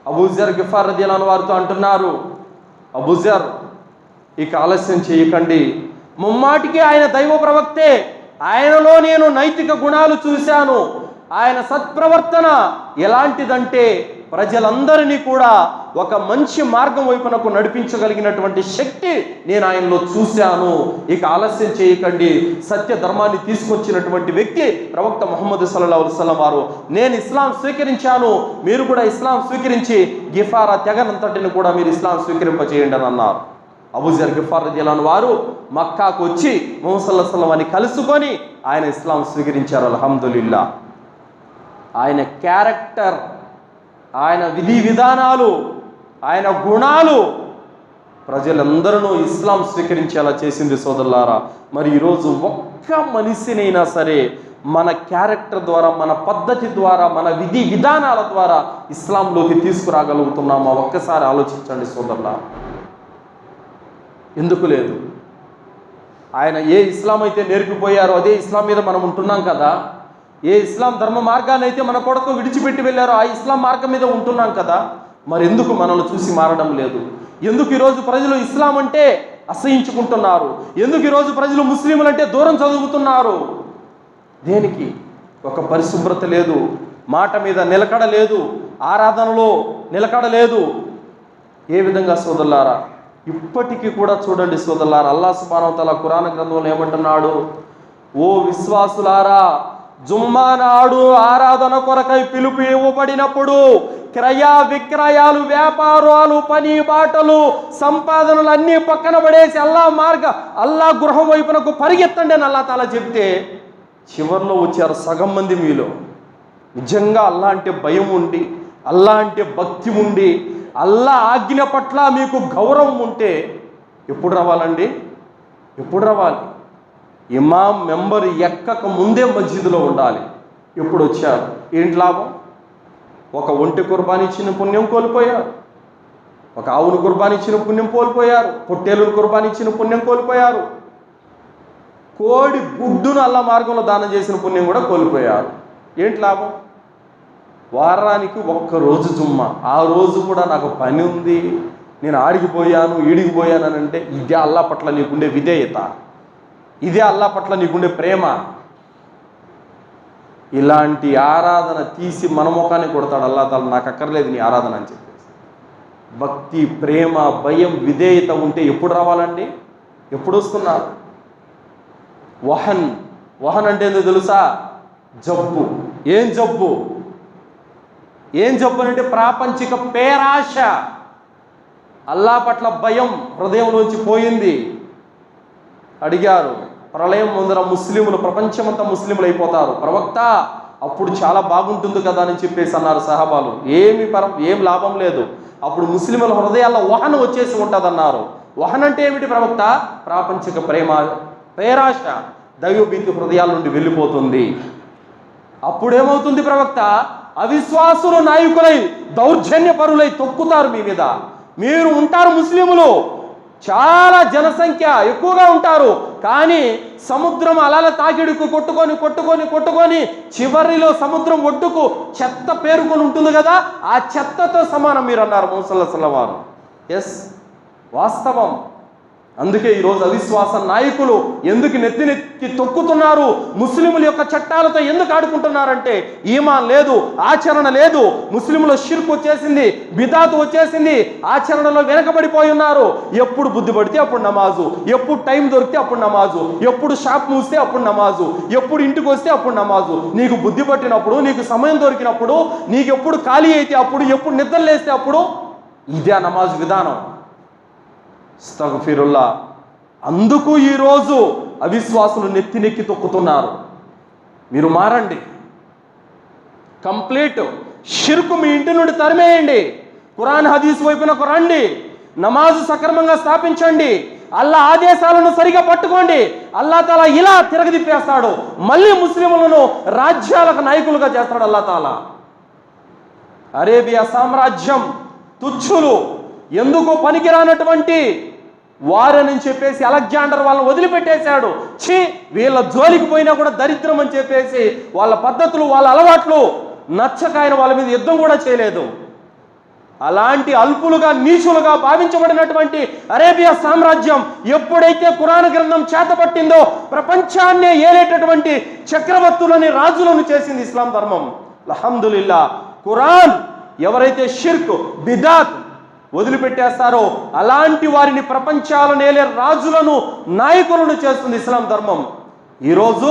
Speaker 1: అబూజర్ గిఫార్ రదియల్లాహు అన్హు వారితో అంటున్నారు, అబూజర్, ఇక ఆలస్యం చేయకండి, ముమ్మాటికి ఆయన దైవ ప్రవక్తే, ఆయనలో నేను నైతిక గుణాలు చూశాను. ఆయన సత్ప్రవర్తన ఎలాంటిదంటే ప్రజలందరినీ కూడా ఒక మంచి మార్గం వైపునకు నడిపించగలిగినటువంటి శక్తి నేను ఆయనలో చూశాను. ఇక ఆలస్యం చేయకండి, సత్య ధర్మాన్ని తీసుకొచ్చినటువంటి వ్యక్తి ప్రవక్త ముహమ్మద్ సల్లల్లాహు అలైహి వసల్లం వారు. నేను ఇస్లాం స్వీకరించాను, మీరు కూడా ఇస్లాం స్వీకరించి గిఫారా తెగనంతటిని కూడా మీరు ఇస్లాం స్వీకరింపచేయండి అని అన్నారు. అబూజర్ గిఫార్ రదియల్లాహు అన్హు వారు మక్కాకు వచ్చి ముహమ్మద్ సల్లల్లాహు అలైహి వసల్లం అని కలుసుకొని ఆయన ఇస్లాం స్వీకరించారు. అల్హమ్దులిల్లా. ఆయన క్యారెక్టర్, ఆయన విధి విధానాలు, ఆయన గుణాలు ప్రజలందరూ ఇస్లాం స్వీకరించేలా చేసింది సోదరులారా. మరి ఈరోజు ఒక్క మనిషినైనా సరే మన క్యారెక్టర్ ద్వారా, మన పద్ధతి ద్వారా, మన విధి విధానాల ద్వారా ఇస్లాంలోకి తీసుకురాగలుగుతున్నామా? ఒక్కసారి ఆలోచించండి సోదరులారా. ఎందుకు లేదు? ఆయన ఏ ఇస్లాం అయితే నేర్పిపోయారో అదే ఇస్లాం మీద మనం ఉంటున్నాం కదా. ఏ ఇస్లాం ధర్మ మార్గాన్ని అయితే మన కొడుకు విడిచిపెట్టి వెళ్ళారో ఆ ఇస్లాం మార్గం మీద ఉంటున్నాం కదా. మరి ఎందుకు మనల్ని చూసి మారడం లేదు? ఎందుకు ఈరోజు ప్రజలు ఇస్లాం అంటే అసహించుకుంటున్నారు? ఎందుకు ఈరోజు ప్రజలు ముస్లింలు అంటే దూరం చదువుతున్నారు? దేనికి? ఒక పరిశుభ్రత లేదు, మాట మీద నిలకడ లేదు, ఆరాధనలో నిలకడ లేదు. ఏ విధంగా సోదరులారా? ఇప్పటికీ కూడా చూడండి సోదరులారా, అల్లాహ్ సుబ్హానహు వ తఆలా ఖురాన్ గ్రంథంలో ఏమంటున్నాడు? ఓ విశ్వాసులారా, జుమ్మా నాడు ఆరాధన కొరకై పిలుపు ఇవ్వబడినప్పుడు క్రయ విక్రయాలు, వ్యాపారాలు, పని బాటలు, సంపాదనలు అన్నీ పక్కన పడేసి అల్లా గృహం వైపునకు పరిగెత్తండి అని అల్లాహ్ తాలా చెప్తే చివరిలో వచ్చారు సగం మంది. మీలో నిజంగా అల్లా అంటే భయం ఉండి, అల్లా అంటే భక్తి ఉండి, అల్లా ఆజ్ఞ పట్ల మీకు గౌరవం ఉంటే ఎప్పుడు రావాలండి? ఎప్పుడు రావాలి? ఇమాం మెంబర్ ఎక్కక ముందే మస్జిద్లో ఉండాలి. ఎప్పుడు వచ్చారు? ఏంటి లాభం? ఒక ఒంటి కుర్బానీ ఇచ్చిన పుణ్యం కోల్పోయారు, ఒక ఆవును కుర్బానీ ఇచ్చిన పుణ్యం కోల్పోయారు, పొట్టేలును కుర్బానీ ఇచ్చిన పుణ్యం కోల్పోయారు, కోడి గుడ్డును అల్లా మార్గంలో దానం చేసిన పుణ్యం కూడా కోల్పోయారు.
Speaker 2: ఏంటి లాభం? వారానికి ఒక్కరోజు జుమ్మా, ఆ రోజు కూడా నాకు పని ఉంది, నేను ఆడికిపోయాను ఈడికిపోయాను అని అంటే ఇదే అల్లా పట్ల నీకుండే విధేయత? ఇదే అల్లా పట్ల నీకుండే ప్రేమ? ఇలాంటి ఆరాధన తీసి మన ముఖాన్ని కొడతాడు అల్లా తాలా, నాకు అక్కర్లేదు నీ ఆరాధన అని చెప్పేసి. భక్తి, ప్రేమ, భయం, విధేయత ఉంటే ఎప్పుడు రావాలండి? ఎప్పుడు వస్తున్నారు? వహన్ అంటే ఏందో తెలుసా? జబ్బు. ఏం జబ్బు? ఏం జబ్బు అంటే ప్రాపంచిక పేరాశ. అల్లా పట్ల భయం హృదయంలోంచి పోయింది. అడిగారు, ప్రళయం ముందర ముస్లింలు, ప్రపంచమంతా ముస్లింలు అయిపోతారు ప్రవక్త, అప్పుడు చాలా బాగుంటుంది కదా అని చెప్పేసి అన్నారు సహాబాలు. ఏం లాభం లేదు, అప్పుడు ముస్లింల హృదయాల్లో వహన్ వచ్చేసి ఉంటుందన్నారు. వహన్ అంటే ఏమిటి ప్రవక్త? ప్రాపంచిక ప్రేమ, పేరాశ, దైవభీతి హృదయాల నుండి వెళ్ళిపోతుంది. అప్పుడేమవుతుంది ప్రవక్త? అవిశ్వాసులు నాయకులై, దౌర్జన్యపరులై తొక్కుతారు మీ మీద. మీరు ఉంటారు ముస్లిములు, చాలా జనసంఖ్య ఎక్కువగా ఉంటారు, కానీ సముద్రం అలల తాకిడికి కొట్టుకొని చివరిలో సముద్రం ఒడ్డుకు చెత్త పేరుకొని ఉంటుంది కదా, ఆ చెత్తతో సమానం మీరు అన్నారు ముసల్లల్లాహు వారు. ఎస్, వాస్తవం. అందుకే ఈరోజు అవిశ్వాస నాయకులు ఎందుకు నెత్తి తొక్కుతున్నారు? ముస్లింల యొక్క చట్టాలతో ఎందుకు ఆడుకుంటున్నారంటే ఈమాన్ లేదు, ఆచరణ లేదు. ముస్లింలో షిర్క్ వచ్చేసింది, బిదాత్ వచ్చేసింది, ఆచరణలో వెనకబడిపోయి ఉన్నారు. ఎప్పుడు బుద్ధి పడితే అప్పుడు నమాజు, ఎప్పుడు టైం దొరికితే అప్పుడు నమాజు, ఎప్పుడు షాప్ మూస్తే అప్పుడు నమాజు, ఎప్పుడు ఇంటికి వస్తే అప్పుడు నమాజు. నీకు బుద్ధి పట్టినప్పుడు, నీకు సమయం దొరికినప్పుడు, నీకు ఎప్పుడు ఖాళీ అయితే అప్పుడు, ఎప్పుడు నిద్ర లేస్తే అప్పుడు. ఇదే నమాజ్ విధానం. అస్తగ్ఫిరుల్లా. అందుకు ఈరోజు అవిశ్వాసులు నెత్తి తొక్కుతున్నారు. మీరు మారండి, కంప్లీట్ షిర్కు మీ ఇంటి నుండి తరిమేయండి, ఖురాన్ హదీస్ వైపునకు రండి, నమాజు సక్రమంగా స్థాపించండి, అల్లా ఆదేశాలను సరిగా పట్టుకోండి. అల్లా తాలా ఇలా తిరగదిప్పేస్తాడు, మళ్ళీ ముస్లింలను రాజ్యాలకు నాయకులుగా చేస్తాడు అల్లా తాలా. అరేబియా సామ్రాజ్యం తుచ్చులు, ఎందుకు పనికిరానటువంటి వారని చెప్పేసి అలెగ్జాండర్ వాళ్ళని వదిలిపెట్టేశాడు. వీళ్ళ జోలికి పోయినా కూడా దరిద్రం అని చెప్పేసి వాళ్ళ పద్ధతులు, వాళ్ళ అలవాట్లు నచ్చక ఆయన వాళ్ళ మీద యుద్ధం కూడా చేయలేదు. అలాంటి అల్పులుగా, నీచులుగా భావించబడినటువంటి అరేబియా సామ్రాజ్యం ఎప్పుడైతే ఖురాన్ గ్రంథం చేతపట్టిందో ప్రపంచాన్నే ఏలేటటువంటి చక్రవర్తులని, రాజులను చేసింది ఇస్లాం ధర్మం. అల్హమ్దులిల్లా. ఖురాన్ ఎవరైతే షిర్క్, బిదాత్ వదిలిపెట్టేస్తారో అలాంటి వారిని ప్రపంచాలను ఏలే రాజులను, నాయకులను చేస్తుంది ఇస్లాం ధర్మం. ఈరోజు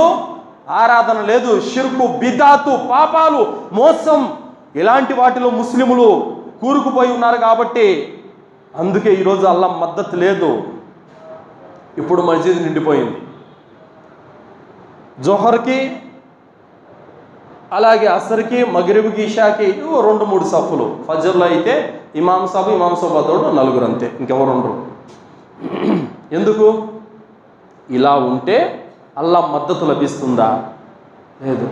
Speaker 2: ఆరాధన లేదు, షిర్కు, బిదాతు, పాపాలు, మోసం, ఇలాంటి వాటిలో ముస్లిములు కూరుకుపోయి ఉన్నారు. కాబట్టి అందుకే ఈరోజు అల్లా మద్దతు లేదు. ఇప్పుడు మస్జిద్ నిండిపోయింది. జోహర్కి, అలాగే అసర్కి, మగ్రిబ్కి, ఇషాకి 2-3 సఫులు. ఫజర్లో అయితే ఇమాం సాబుతో 4 అంతే, ఇంకెవరు ఉండరు. ఎందుకు? ఇలా ఉంటే అల్లా మద్దతు లభిస్తుందా? లేదు.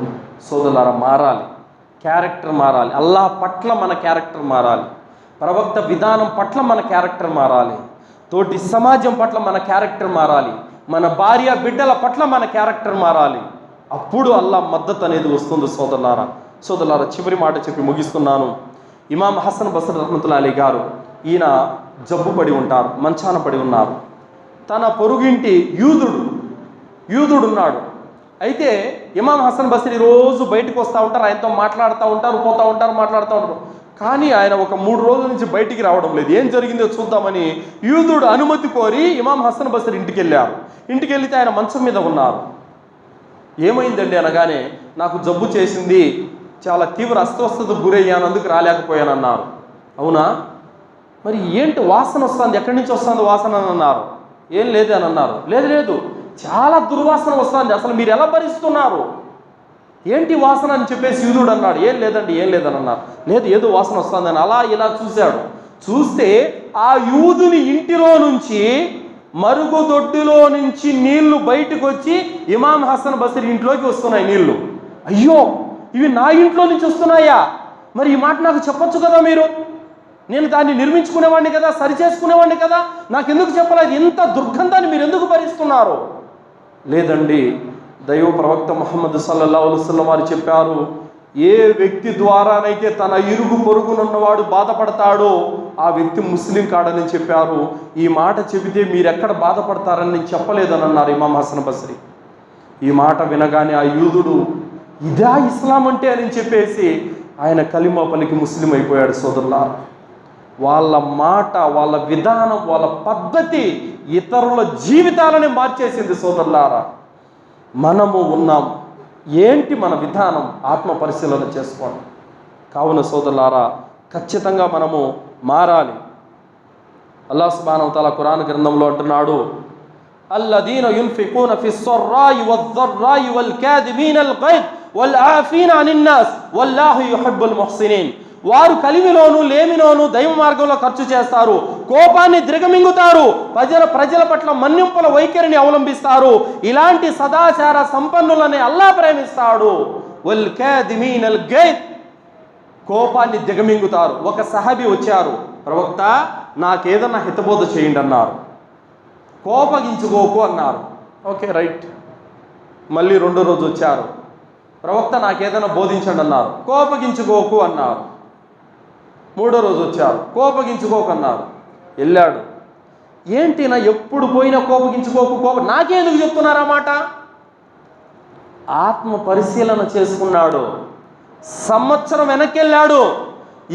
Speaker 2: సోదరులారా, మారాలి, క్యారెక్టర్ మారాలి. అల్లా పట్ల మన క్యారెక్టర్ మారాలి, ప్రవక్త విధానం పట్ల మన క్యారెక్టర్ మారాలి, తోటి సమాజం పట్ల మన క్యారెక్టర్ మారాలి, మన భార్య బిడ్డల పట్ల మన క్యారెక్టర్ మారాలి. అప్పుడు అల్లా మద్దతు అనేది వస్తుంది. సోదరులారా, చివరి మాట చెప్పి ముగిస్తున్నాను. ఇమాం హసన్ బస్రీ రహ్మతుల్లాహి అలైహి గారు, ఈయన జబ్బు పడి ఉంటారు, మంచాన పడి ఉన్నారు. తన పొరుగింటి యూదుడు ఉన్నాడు. అయితే ఇమాం హసన్ బస్రీ రోజు బయటకు వస్తూ ఉంటారు, ఆయనతో మాట్లాడుతూ ఉంటారు, మాట్లాడుతూ ఉంటారు. కానీ ఆయన ఒక 3 రోజుల నుంచి బయటికి రావడం లేదు. ఏం జరిగిందో చూద్దామని యూదుడు అనుమతి కోరి ఇమాం హసన్ బస్రీ ఇంటికి వెళ్ళారు. ఇంటికి వెళితే ఆయన మంచం మీద ఉన్నారు. ఏమైందండి అనగానే, నాకు జబ్బు చేసింది, చాలా తీవ్ర అస్వస్థతకు గురయ్యాను, అందుకు రాలేకపోయానన్నారు. అవునా? మరి ఏంటి వాసన వస్తుంది, ఎక్కడి నుంచి వస్తుంది వాసన అని అన్నారు. ఏం లేదు అని అన్నారు. లేదు, చాలా దుర్వాసన వస్తుంది, అసలు మీరు ఎలా భరిస్తున్నారు, ఏంటి వాసన అని చెప్పేసి యూదుడు అన్నాడు. ఏం లేదని అన్నారు. లేదు, ఏదో వాసన వస్తుందని అలా ఇలా చూశాడు. చూస్తే ఆ యూదుని ఇంటిలో నుంచి, మరుగుదొడ్డిలో నుంచి నీళ్లు బయటకు వచ్చి ఇమాం హసన్ బస్రీ ఇంట్లోకి వస్తున్నాయి నీళ్లు. అయ్యో, ఇవి నా ఇంట్లో నుంచి వస్తున్నాయా? మరి ఈ మాట నాకు చెప్పొచ్చు కదా మీరు, నేను దాన్ని నిర్మించుకునేవాడిని కదా, సరి చేసుకునేవాడిని కదా, నాకెందుకు చెప్పలేదు? ఇంత దుర్గంధాన్ని మీరు ఎందుకు భరిస్తున్నారు? లేదండి, దైవ ప్రవక్త ముహమ్మద్ సల్లల్లాహు అలైహి వసల్లం వారు చెప్పారు, ఏ వ్యక్తి ద్వారానైతే తన ఇరుగు పొరుగునున్నవాడు బాధపడతాడో ఆ వ్యక్తి ముస్లిం కాడని చెప్పారు. ఈ మాట చెబితే మీరెక్కడ బాధపడతారని నేను చెప్పలేదని అన్నారు ఇమాం హసన్ బస్రీ. ఈ మాట వినగానే ఆ యూదుడు ఇదా ఇస్లాం అంటే అని చెప్పేసి ఆయన కలిమా పలికి ముస్లిం అయిపోయాడు. సోదరులారా, వాళ్ళ మాట, వాళ్ళ విధానం, వాళ్ళ పద్ధతి ఇతరుల జీవితాలని మార్చేసింది. సోదరులారా, మనము ఉన్నాం, ఏంటి మన విధానం? ఆత్మ పరిశీలన చేసుకోండి. కావున సోదరులారా, ఖచ్చితంగా మనము మారాలి. అల్లాహ్ సుబ్హానహు వ తఆలా ఖురాన్ గ్రంథంలో అంటున్నాడు, అల్లదీన యున్ఫికూన ఫిస్సర్రాయి వద్దర్రాయి వల్ కాదిమీనల్ గైద్ వల్ ఆఫీన అనిన్ నాస్ వల్లాహు యుహిబ్బుల్ ముహ్సినీన్. వారు కలిమిలోను లేమిలోను దైవ మార్గంలో ఖర్చు చేస్తారు, కోపాన్ని దిగమింగుతారు, ప్రజల పట్ల మన్నింపుల వైఖరిని అవలంబిస్తారు. ఇలాంటి సదాచార సంపన్నులని అల్లాహ్ ప్రేమిస్తాడు. వల్ కాదిమీనల్ గైద్, కోపాన్ని దిగమింగుతారు. ఒక సహాబీ వచ్చారు, ప్రవక్త నాకేదన్నా హితబోధ చేయండి అన్నారు. కోపగించుకోకు అన్నారు. Okay right. మళ్ళీ రెండో రోజు వచ్చారు, ప్రవక్త నాకేదైనా బోధించండి అన్నారు. కోపగించుకోకు అన్నారు. మూడో రోజు వచ్చారు, కోపగించుకోకు అన్నారు. వెళ్ళాడు, ఏంటి నా ఎప్పుడు పోయినా కోపగించుకోకు నాకేందుకు చెప్తున్నారా మాట? ఆత్మ పరిశీలన చేసుకున్నాడు. సంవత్సరం వెనక్కి వెళ్ళాడు.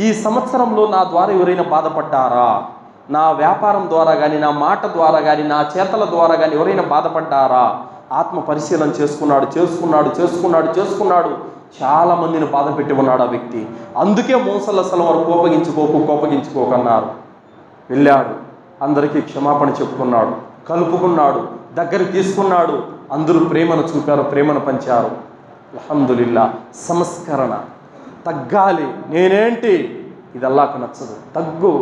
Speaker 2: ఈ సంవత్సరంలో నా ద్వారా ఎవరైనా బాధపడ్డారా? నా వ్యాపారం ద్వారా కానీ, నా మాట ద్వారా కానీ, నా చేతల ద్వారా కానీ ఎవరైనా బాధపడ్డారా? ఆత్మ పరిశీలన చేసుకున్నాడు. చాలా మందిని బాధ పెట్టి ఉన్నాడు ఆ వ్యక్తి. అందుకే మోసల్లసలం వారు కోపగించుకోకన్నారు. వెళ్ళాడు, అందరికీ క్షమాపణ చెప్పుకున్నాడు, కలుపుకున్నాడు, దగ్గరికి తీసుకున్నాడు. అందరూ ప్రేమను చూపారు, ప్రేమను పంచారు. అల్హమ్దులిల్లా. సంస్కరణ తగ్గాలి. నేనేంటి, ఇది అల్లాహ్కు నచ్చదు, తగ్గు.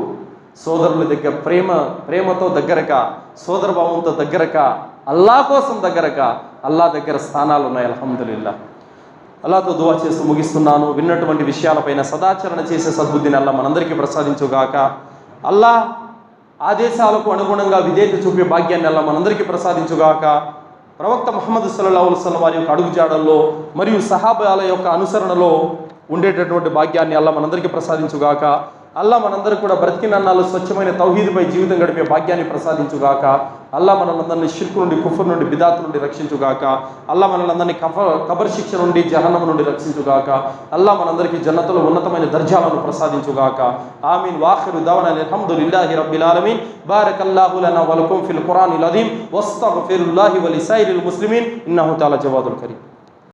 Speaker 2: సోదరుల దగ్గర ప్రేమతో దగ్గరగా, సోదరభావంతో దగ్గరగా, అల్లాహ్ కోసం దగ్గరగా, అల్లాహ్ దగ్గర స్థానాలు ఉన్నాయి. అల్హమ్దులిల్లా. అల్లాహ్తో దువా చేస్తూ ముగిస్తున్నాను. విన్నటువంటి విషయాలపైన సదాచరణ చేసే సద్బుద్ధిని అల్లాహ్ మనందరికీ ప్రసాదించుగాక. అల్లాహ్ ఆదేశాలకు అనుగుణంగా విధేయత చూపే భాగ్యాన్ని అల్లాహ్ మనందరికీ ప్రసాదించుగాక. ప్రవక్త ముహమ్మద్ సల్లల్లాహు అలైహి వసల్లం వారి యొక్క అడుగుజాడల్లో మరియు సహాబాల యొక్క అనుసరణలో ఉండేటటువంటి భాగ్యాన్ని అల్లాహ్ మనందరికీ ప్రసాదించుగాక. అల్లాహ్ మనందరికీ కూడా బ్రతికినన్నాళ్ళు స్వచ్ఛమైన తౌహీదుపై జీవితం గడిపే భాగ్యాన్ని ప్రసాదించుగాక. అల్లాహ్ మనలందరినీ షిర్క్ నుండి, కుఫర్ నుండి, బిదాత్ నుండి రక్షించుగాక. అల్లాహ్ మనలందరినీ కబర్ శిక్ష నుండి, జహన్నమ నుండి రక్షించుగాక. అల్లాహ్ మనందరికీ జన్నతులో ఉన్నతమైన దర్జాలను ప్రసాదించుగాక. ఆమీన్. వాఖిరు దవనా అల్హమ్దులిల్లాహి రబ్బిల్ ఆలమీన్. బారకల్లాహు లనా వలకుం ఫిల్ ఖురానిల్ అజీమ్ వస్తగ్ఫిరుల్లాహి వలిసైరిల్ ముస్లిమీన్ ఇన్నహు తఆలా జవాదుల్ కరీం.